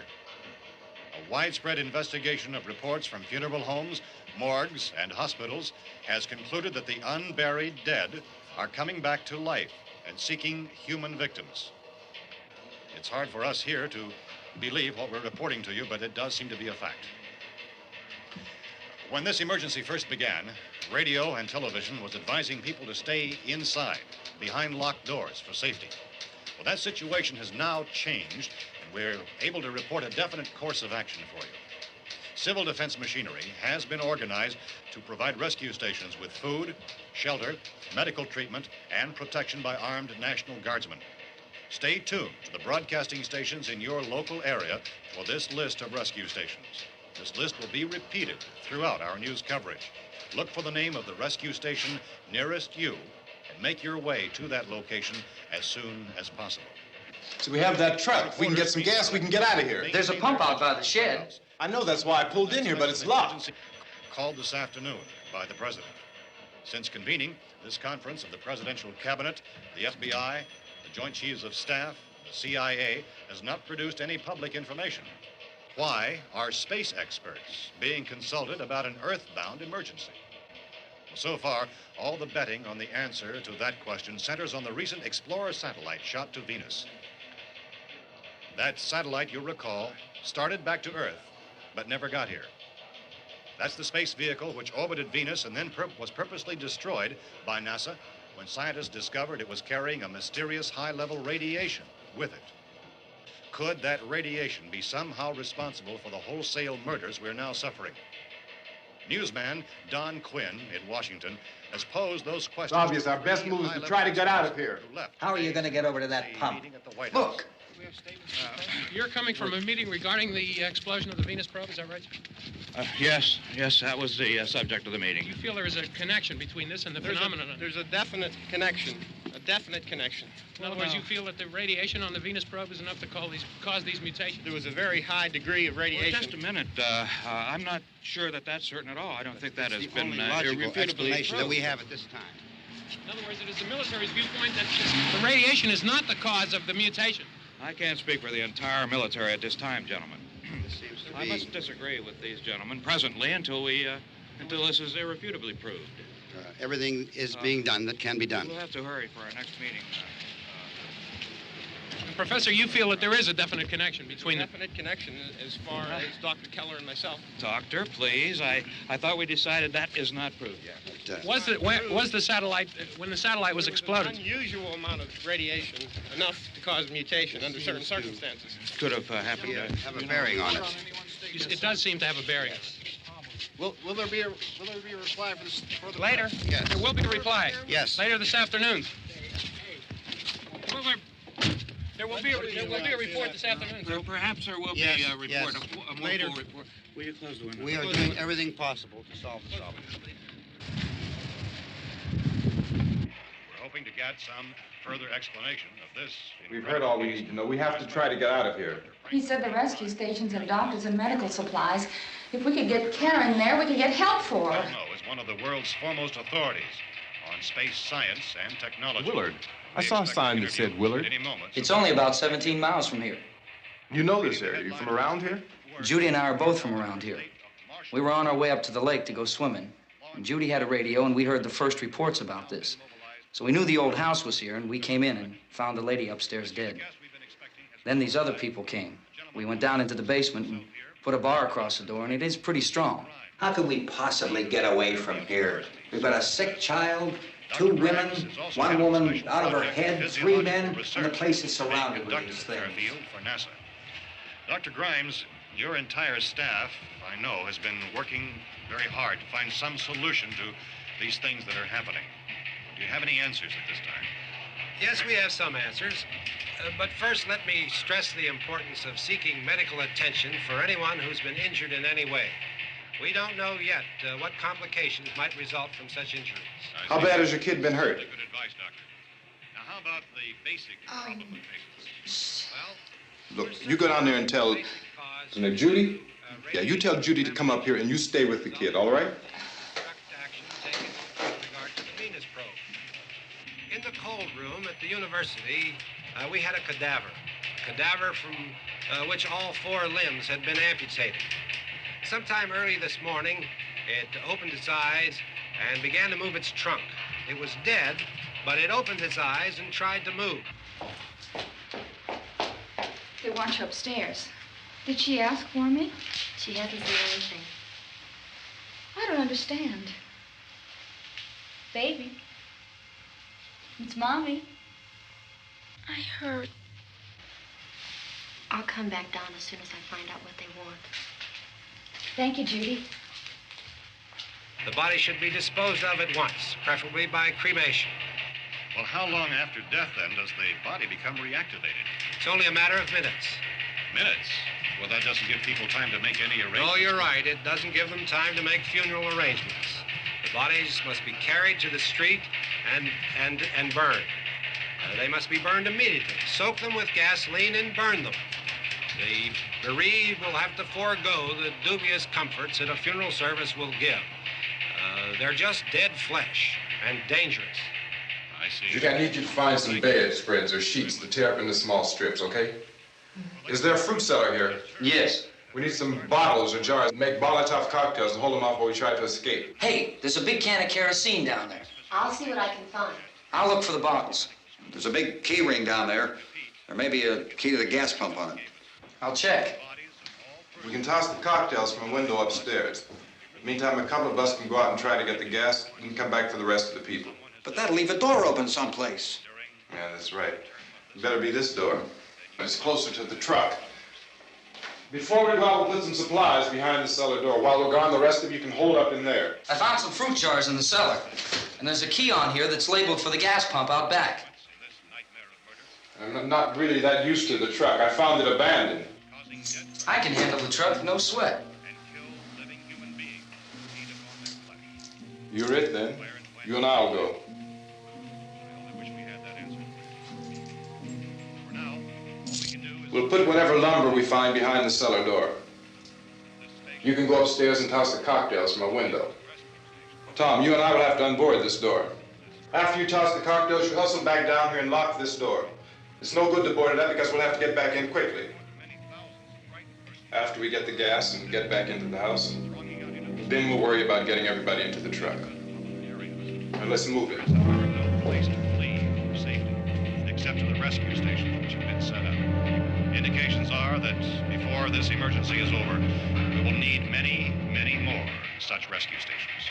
A widespread investigation of reports from funeral homes, morgues, and hospitals has concluded that the unburied dead are coming back to life and seeking human victims. It's hard for us here to believe what we're reporting to you, but it does seem to be a fact. When this emergency first began, radio and television was advising people to stay inside, behind locked doors for safety. Well, that situation has now changed, and we're able to report a definite course of action for you. Civil defense machinery has been organized to provide rescue stations with food, shelter, medical treatment, and protection by armed National Guardsmen. Stay tuned to the broadcasting stations in your local area for this list of rescue stations. This list will be repeated throughout our news coverage. Look for the name of the rescue station nearest you and make your way to that location as soon as possible. So we have that truck. If we can get some gas, we can get out of here. There's a pump out by the shed. I know, that's why I pulled in here, but it's locked. Called this afternoon by the president. Since convening this conference of the presidential cabinet, the FBI, the Joint Chiefs of Staff, the CIA has not produced any public information. Why are space experts being consulted about an earthbound emergency? Well, so far, all the betting on the answer to that question centers on the recent Explorer satellite shot to Venus. That satellite, you'll recall, started back to Earth, but never got here. That's the space vehicle which orbited Venus and then was purposely destroyed by NASA when scientists discovered it was carrying a mysterious high-level radiation with it. Could that radiation be somehow responsible for the wholesale murders we're now suffering? Newsman Don Quinn in Washington has posed those questions. It's obvious our best move is to try to get out of here. How are you going to get over to that pump? Look. You're coming from a meeting regarding the explosion of the Venus probe, is that right? Yes, that was the subject of the meeting. You feel there is a connection between this and the phenomenon? There's a definite connection. In other words, you feel that the radiation on the Venus probe is enough to cause these mutations? There was a very high degree of radiation. Well, just a minute. I'm not sure that that's certain at all. I don't think that has been only logical irrefutably explanation that proved. we have at this time. In other words, it is the military's viewpoint that the radiation is not the cause of the mutation. I can't speak for the entire military at this time, gentlemen. This seems to I be... must disagree with these gentlemen presently until this is irrefutably proved. everything is being done that can be done. We'll have to hurry for our next meeting. Professor, you feel that there is a definite connection between a definite connection as far as Dr. Keller and myself. Doctor, please. I thought we decided that is not proved yet. Was the satellite, when the satellite was exploded? An unusual amount of radiation, enough to cause mutation under certain circumstances. Could have happened. Have a bearing on it. It does seem to have a bearing. Will there be a reply for this further? Later? Yes. There will be a reply. Yes. Later this afternoon. There will be a report this afternoon. Perhaps there will be a report. Yes. A Later. full report. Will you close the window? We are doing everything possible to solve the problem. We're hoping to get some further explanation of this. We've heard all we need to know. We have to try to get out of here. He said the rescue stations have doctors and medical supplies. If we could get Karen there, we could get help for her. Colmo is one of the world's foremost authorities on space science and technology. Willard. I saw a sign that said Willard. It's only about 17 miles from here. You know this area. You from around here? Judy and I are both from around here. We were on our way up to the lake to go swimming. And Judy had a radio, and we heard the first reports about this. So we knew the old house was here, and we came in and found the lady upstairs dead. Then these other people came. We went down into the basement and put a bar across the door, and it is pretty strong. How could we possibly get away from here? We've got a sick child, 2 women, 1 woman out of her head, 3 men, and the place is surrounded with these things. For NASA. Dr. Grimes, your entire staff, I know, has been working very hard to find some solution to these things that are happening. Do you have any answers at this time? Yes, we have some answers. But first, let me stress the importance of seeking medical attention for anyone who's been injured in any way. We don't know yet what complications might result from such injuries. How bad has your kid been hurt? Good advice, Doctor. Now, how about the basic problem of patients? Well, Look, you go down there and tell... Now, Judy? Yeah, you tell Judy to come up here and you stay with the kid, all right? In the cold room at the university, we had a cadaver from which all 4 limbs had been amputated. Sometime early this morning, it opened its eyes and began to move its trunk. It was dead, but it opened its eyes and tried to move. They want you upstairs. Did she ask for me? She hasn't said anything. I don't understand. Baby. It's Mommy. I heard. I'll come back down as soon as I find out what they want. Thank you, Judy. The body should be disposed of at once, preferably by cremation. Well, how long after death, then, does the body become reactivated? It's only a matter of minutes. Minutes? Well, that doesn't give people time to make any arrangements. No, you're right. It doesn't give them time to make funeral arrangements. The bodies must be carried to the street and burned. They must be burned immediately. Soak them with gasoline and burn them. The bereaved will have to forego the dubious comforts that a funeral service will give. They're just dead flesh and dangerous. I see. Judy, I need you to find some bedspreads or sheets to tear up into small strips, okay? Is there a fruit cellar here? Yes. We need some bottles or jars to make Molotov cocktails and hold them off while we try to escape. Hey, there's a big can of kerosene down there. I'll see what I can find. I'll look for the bottles. There's a big key ring down there. There may be a key to the gas pump on it. I'll check. We can toss the cocktails from a window upstairs. Meantime, a couple of us can go out and try to get the gas and come back for the rest of the people. But that'll leave a door open someplace. Yeah, that's right. It better be this door. It's closer to the truck. Before we go out, we'll put some supplies behind the cellar door. While we're gone, the rest of you can hold up in there. I found some fruit jars in the cellar. And there's a key on here that's labeled for the gas pump out back. I'm not really that used to the truck. I found it abandoned. I can handle the truck, no sweat. You're it, then. You and I'll go. We'll put whatever lumber we find behind the cellar door. You can go upstairs and toss the cocktails from a window. Tom, you and I will have to unboard this door. After you toss the cocktails, you hustle back down here and lock this door. It's no good to board it up because we'll have to get back in quickly. After we get the gas and get back into the house, then we'll worry about getting everybody into the truck. Now let's move it. Place to flee for safety, except to the rescue stations which have been set up. Indications are that before this emergency is over, we will need many, many more such rescue stations.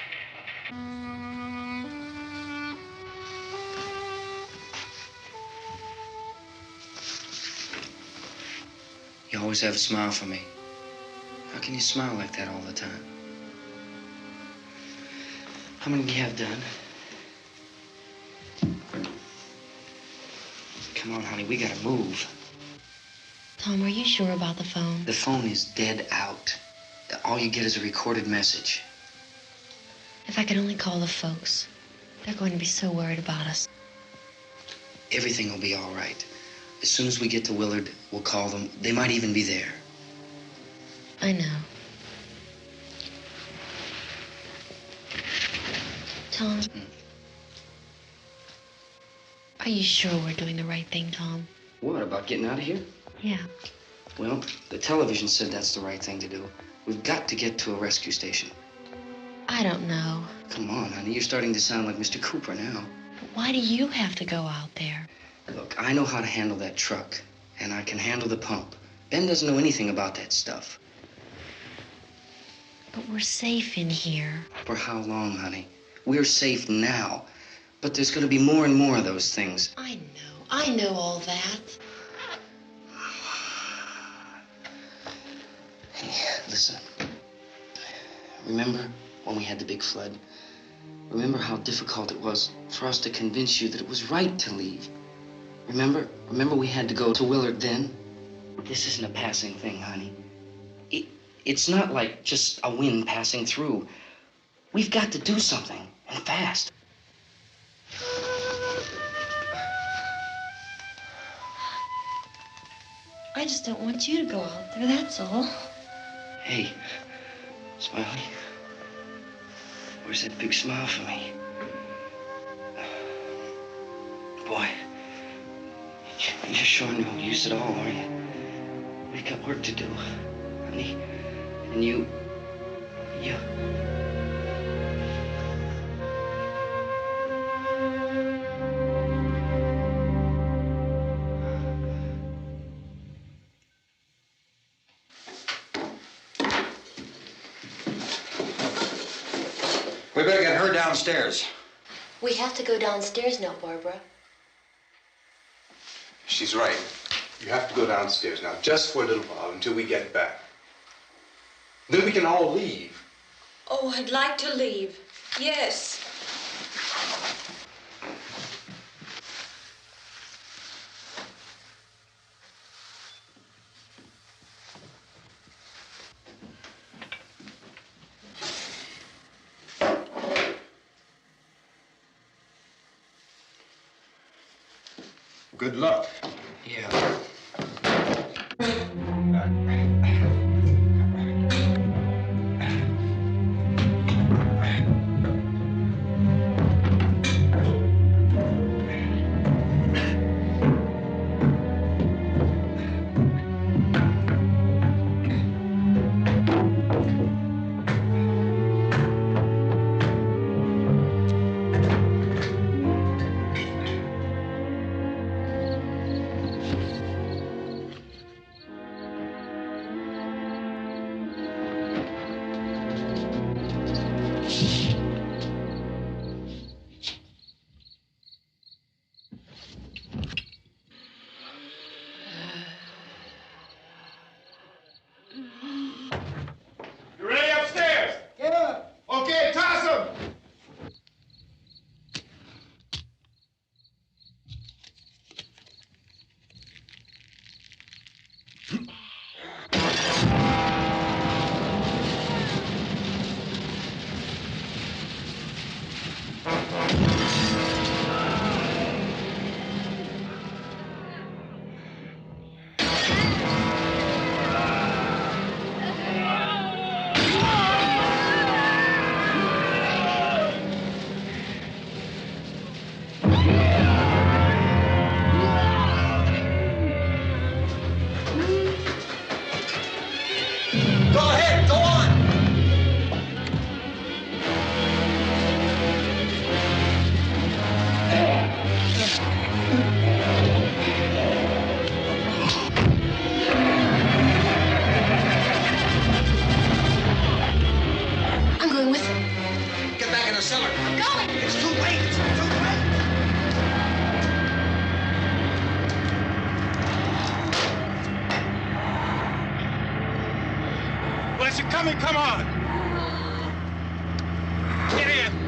You always have a smile for me. How can you smile like that all the time? How many do you have done? Come on, honey, we gotta move. Tom, are you sure about the phone? The phone is dead out. All you get is a recorded message. If I could only call the folks. They're going to be so worried about us. Everything will be all right. As soon as we get to Willard, we'll call them. They might even be there. I know. Tom. Are you sure we're doing the right thing, Tom? What, about getting out of here? Yeah. Well, the television said that's the right thing to do. We've got to get to a rescue station. I don't know. Come on, honey, you're starting to sound like Mr. Cooper now. But why do you have to go out there? Look, I know how to handle that truck, and I can handle the pump. Ben doesn't know anything about that stuff. But we're safe in here. For how long, honey? We're safe now. But there's going to be more and more of those things. I know all that. Hey, listen. Remember when we had the big flood? Remember how difficult it was for us to convince you that it was right to leave? Remember we had to go to Willard then? This isn't a passing thing, honey. It's not like just a wind passing through. We've got to do something, and fast. I just don't want you to go out there, that's all. Hey, Smiley, where's that big smile for me? Boy, you're showing no use at all, are you? We've got work to do, honey. And you... We better get her downstairs. We have to go downstairs now, Barbara. She's right. You have to go downstairs now, just for a little while, until we get back. Then we can all leave. Oh, I'd like to leave. Yes. Good luck. Yeah. coming, come on! Get in!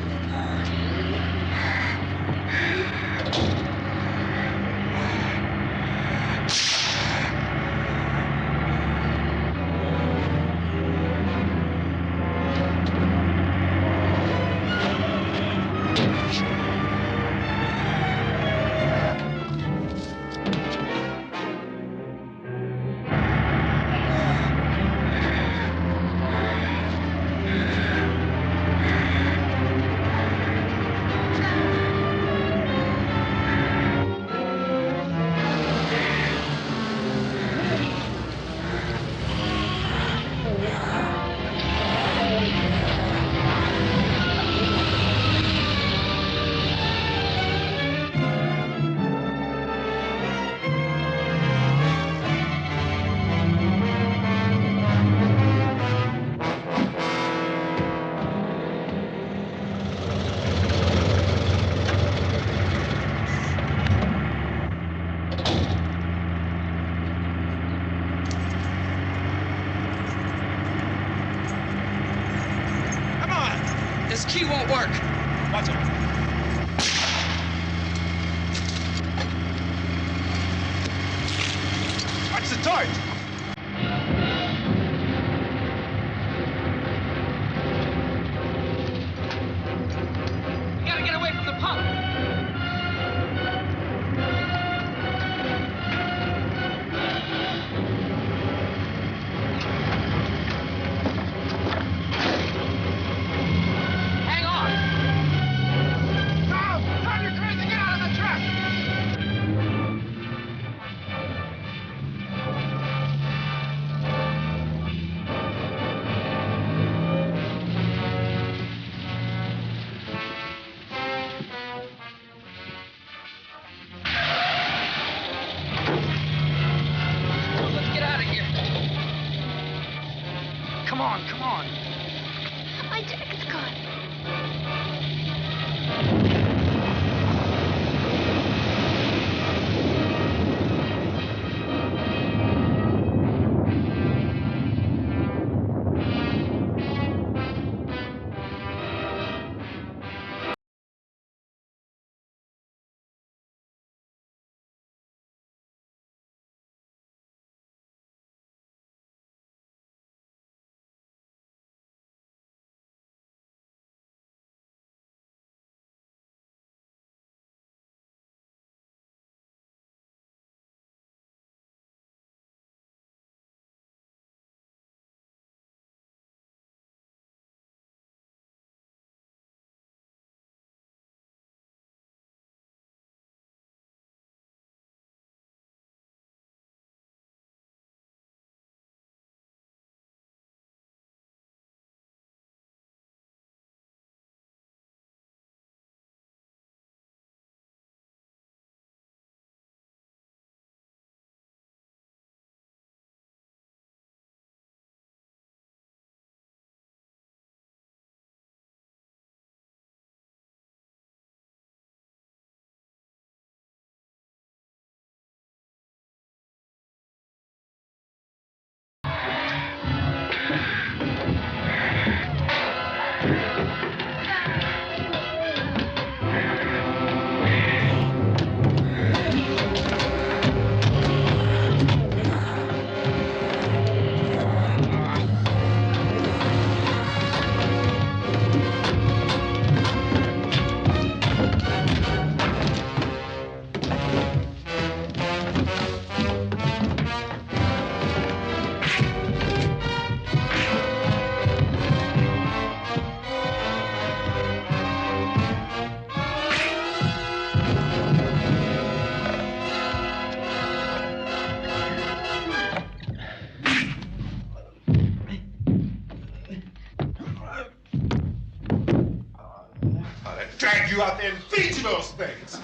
This key won't work. Watch it. Watch the torch. You gotta get away from the pump. Drag you out there and feed you those things.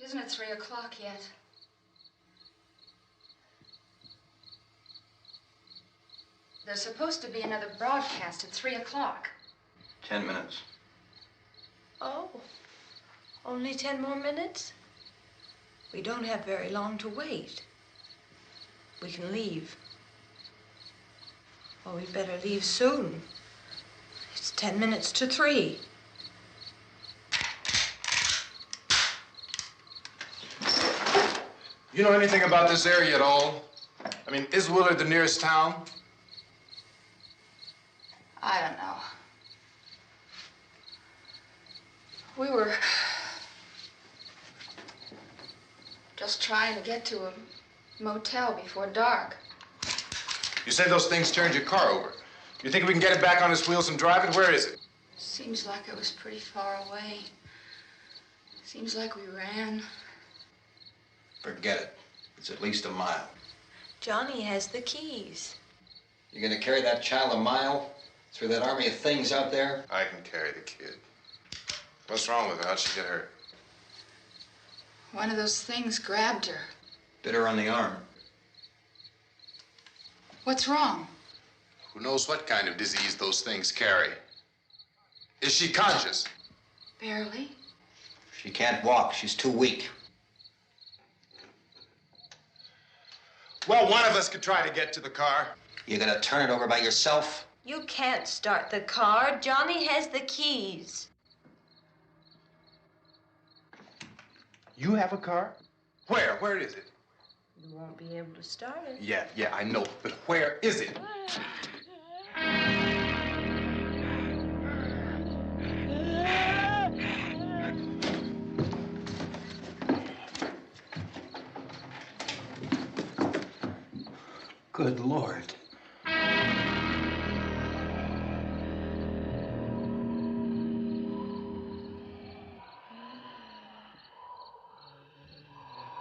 Isn't it 3 o'clock yet? There's supposed to be another broadcast at 3 o'clock. 10 minutes. Oh, only 10 more minutes? We don't have very long to wait. We can leave. Oh, we'd better leave soon. It's 10 minutes to 3. You know anything about this area at all? I mean, is Willard the nearest town? I don't know. We were just trying to get to a motel before dark. You say those things turned your car over. You think we can get it back on its wheels and drive it? Where is it? Seems like it was pretty far away. Seems like we ran. Forget it. It's at least a mile. Johnny has the keys. You're gonna carry that child a mile through that army of things out there? I can carry the kid. What's wrong with her? How'd she get hurt? One of those things grabbed her. Bit her on the arm. What's wrong? Who knows what kind of disease those things carry? Is she conscious? Barely. She can't walk. She's too weak. Well, one of us could try to get to the car. You gonna turn it over by yourself? You can't start the car. Johnny has the keys. You have a car? Where? Where is it? You won't be able to start it. Yeah, I know. But where is it? Good Lord.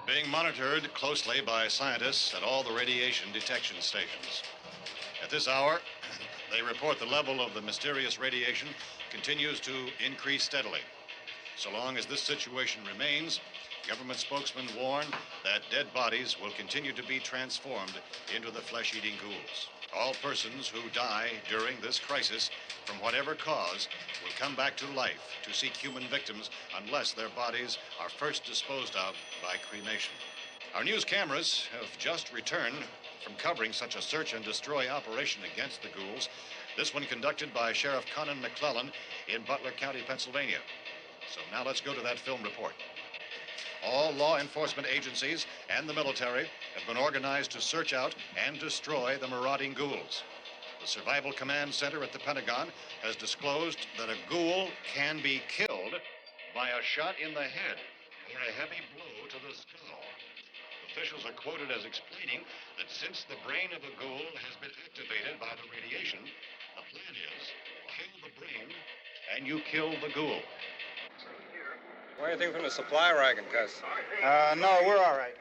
Being monitored closely by scientists at all the radiation detection stations. At this hour, they report the level of the mysterious radiation continues to increase steadily. So long as this situation remains, government spokesmen warn that dead bodies will continue to be transformed into the flesh-eating ghouls. All persons who die during this crisis, from whatever cause, will come back to life to seek human victims unless their bodies are first disposed of by cremation. Our news cameras have just returned from covering such a search and destroy operation against the ghouls, this one conducted by Sheriff Conan McClelland in Butler County, Pennsylvania. So now let's go to that film report. All law enforcement agencies and the military have been organized to search out and destroy the marauding ghouls. The Survival Command Center at the Pentagon has disclosed that a ghoul can be killed by a shot in the head or a heavy blow to the skull. Officials are quoted as explaining that since the brain of a ghoul has been activated by the radiation, the plan is kill the brain and you kill the ghoul. Anything from the supply wagon, Gus? No, we're all right.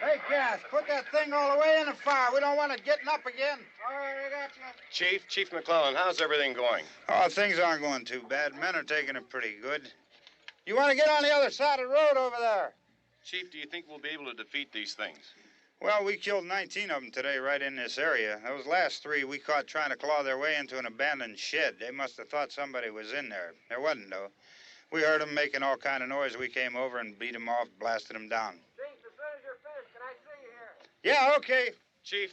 Hey, Gas, put that thing all the way in the fire. We don't want it getting up again. All right, I got you. Chief McClelland, how's everything going? Oh, things aren't going too bad. Men are taking it pretty good. You want to get on the other side of the road over there? Chief, do you think we'll be able to defeat these things? Well, we killed 19 of them today right in this area. Those last 3 we caught trying to claw their way into an abandoned shed. They must have thought somebody was in there. There wasn't, though. We heard them making all kind of noise. We came over and beat them off, blasted them down. Chief, as soon as you're finished, can I see you here? Yeah, okay. Chief,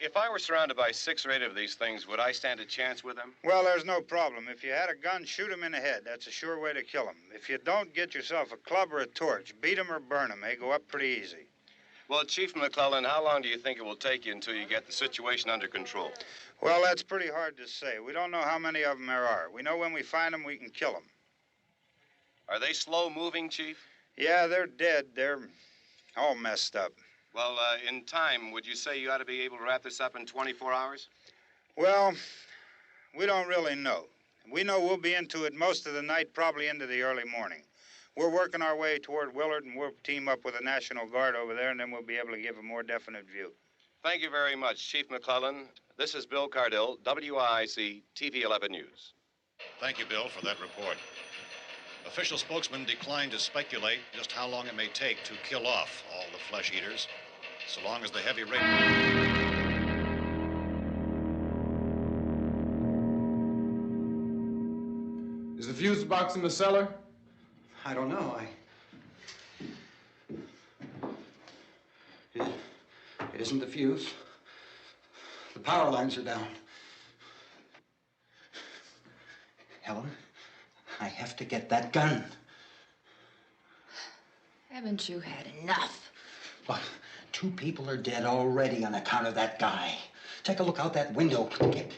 if I were surrounded by 6 or 8 of these things, would I stand a chance with them? Well, there's no problem. If you had a gun, shoot him in the head. That's a sure way to kill him. If you don't, get yourself a club or a torch. Beat him or burn him. They go up pretty easy. Well, Chief McClelland, how long do you think it will take you until you get the situation under control? Well, that's pretty hard to say. We don't know how many of them there are. We know when we find them, we can kill them. Are they slow-moving, Chief? Yeah, they're dead. They're all messed up. Well, in time, would you say you ought to be able to wrap this up in 24 hours? Well, we don't really know. We know we'll be into it most of the night, probably into the early morning. We're working our way toward Willard, and we'll team up with the National Guard over there, and then we'll be able to give a more definite view. Thank you very much, Chief McClelland. This is Bill Cardille, WIC TV 11 News. Thank you, Bill, for that report. Official spokesman declined to speculate just how long it may take to kill off all the flesh eaters, so long as the heavy rain... Is the fuse box in the cellar? I don't know. It isn't the fuse. The power lines are down. Helen, I have to get that gun. Haven't you had enough? Look, 2 people are dead already on account of that guy. Take a look out that window. Get...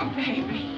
Oh, baby.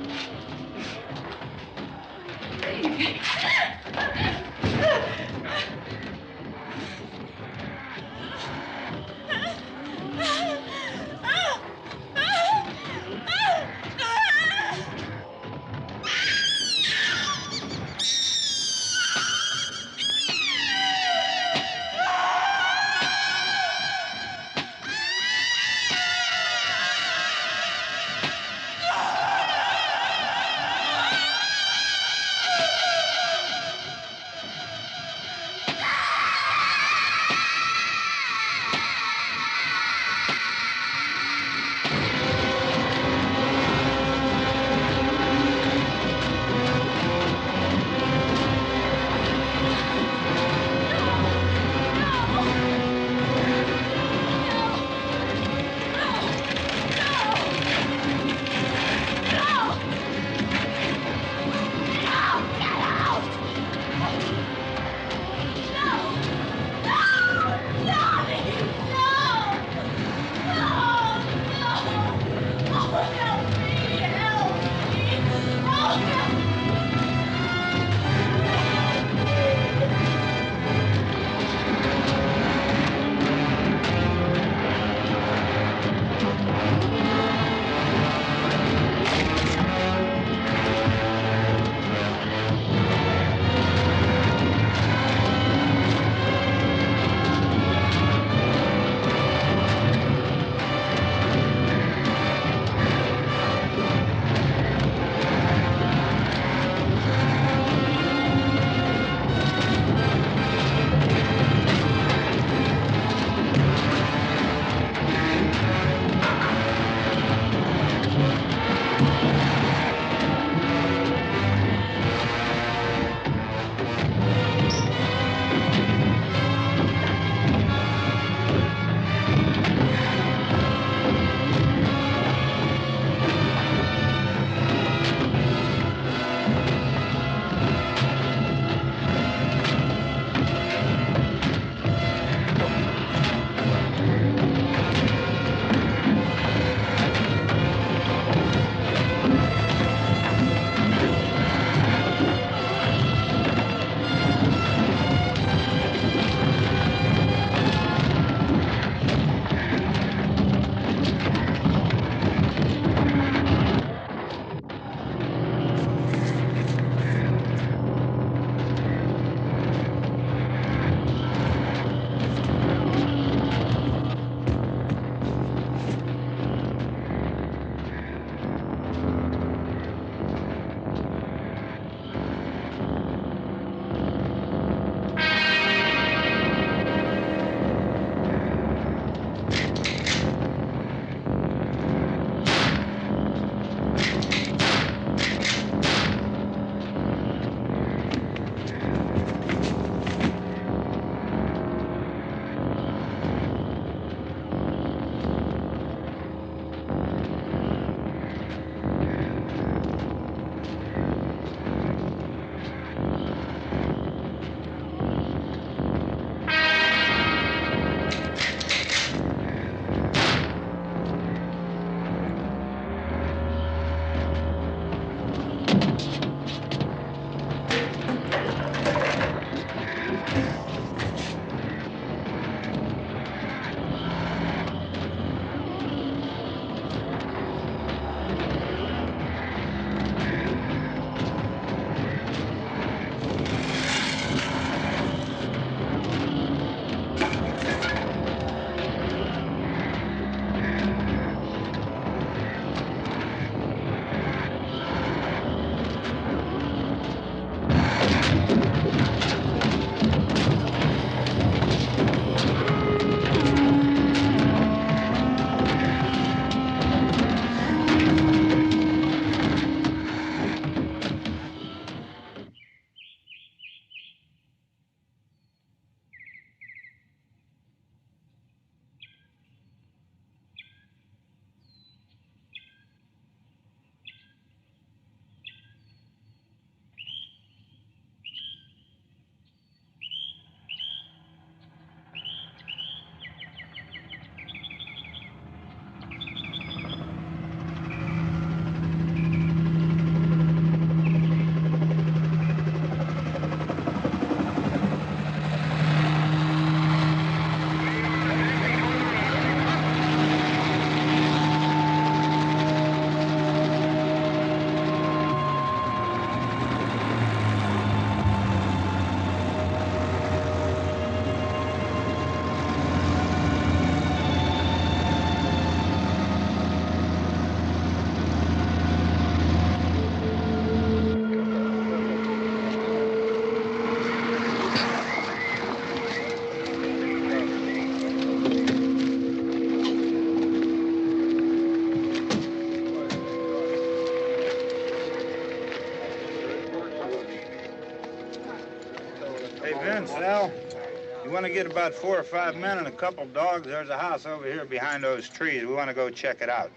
want to get about 4 or 5 men and a couple dogs. There's a house over here behind those trees. We want to go check it out.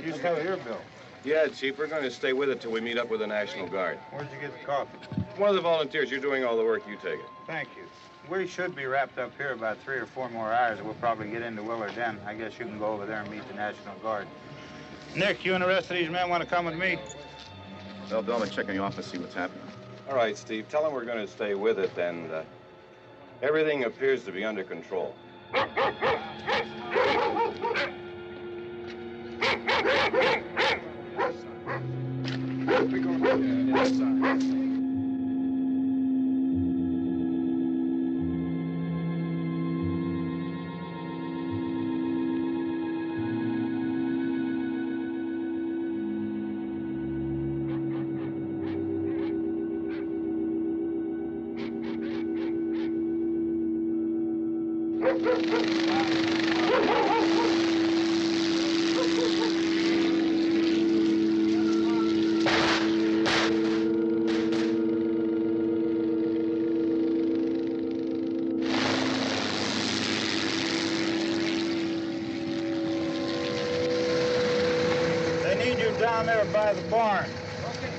You still here, Bill? Yeah, Chief, we're going to stay with it till we meet up with the National Guard. Where'd you get the coffee? One of the volunteers. You're doing all the work. You take it. Thank you. We should be wrapped up here about 3 or 4 more hours. We'll probably get into Willard then. I guess you can go over there and meet the National Guard. Nick, you and the rest of these men want to come with me? Well, Bill, I'll check in the office, see what's happening. All right, Steve. Tell them we're going to stay with it, and everything appears to be under control. Down there by the barn. Okay.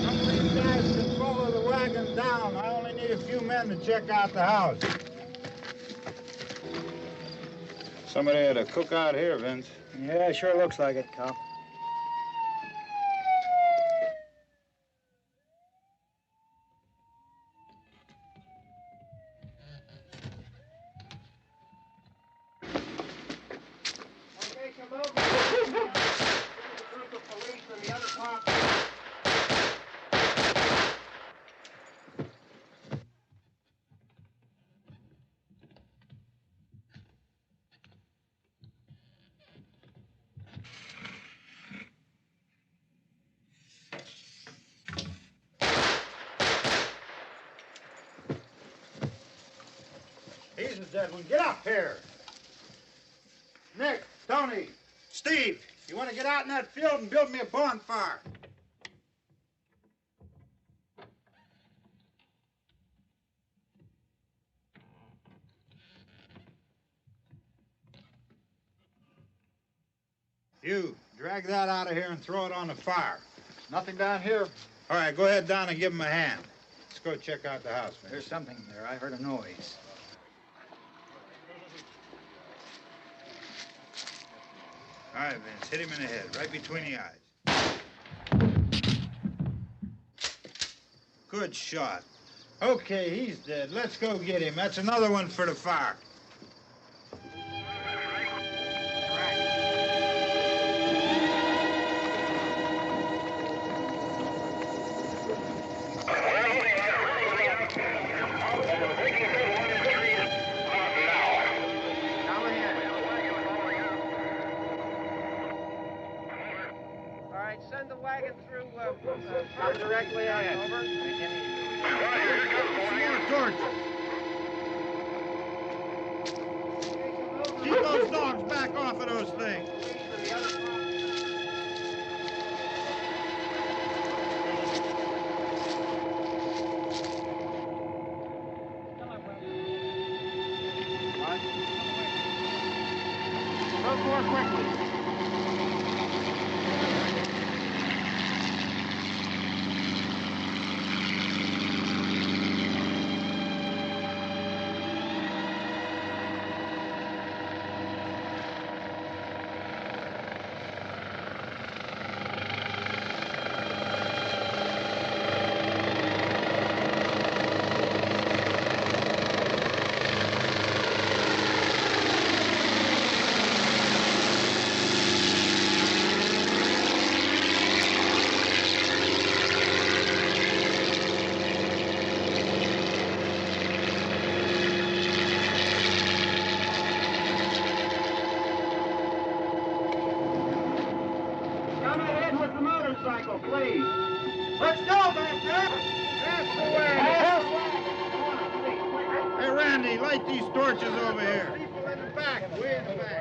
Some of these guys can follow the wagon down. I only need a few men to check out the house. Somebody had a cookout here, Vince. Yeah, it sure looks like it, Cop. He's a dead one. Get up here. Nick, Tony, Steve, you want to get out in that field and build me a bonfire? You, drag that out of here and throw it on the fire. Nothing down here. All right, go ahead down and give him a hand. Let's go check out the house, man. There's something there. I heard a noise. All right, Vince, hit him in the head, right between the eyes. Good shot. Okay, he's dead. Let's go get him. That's another one for the fire. Send the wagon through directly out over. More torches. Keep those dogs back off of those things. Go more quickly. Please. Let's go back there. That's the way. Hey, Randy, light these torches over here. People in the back, way in the back.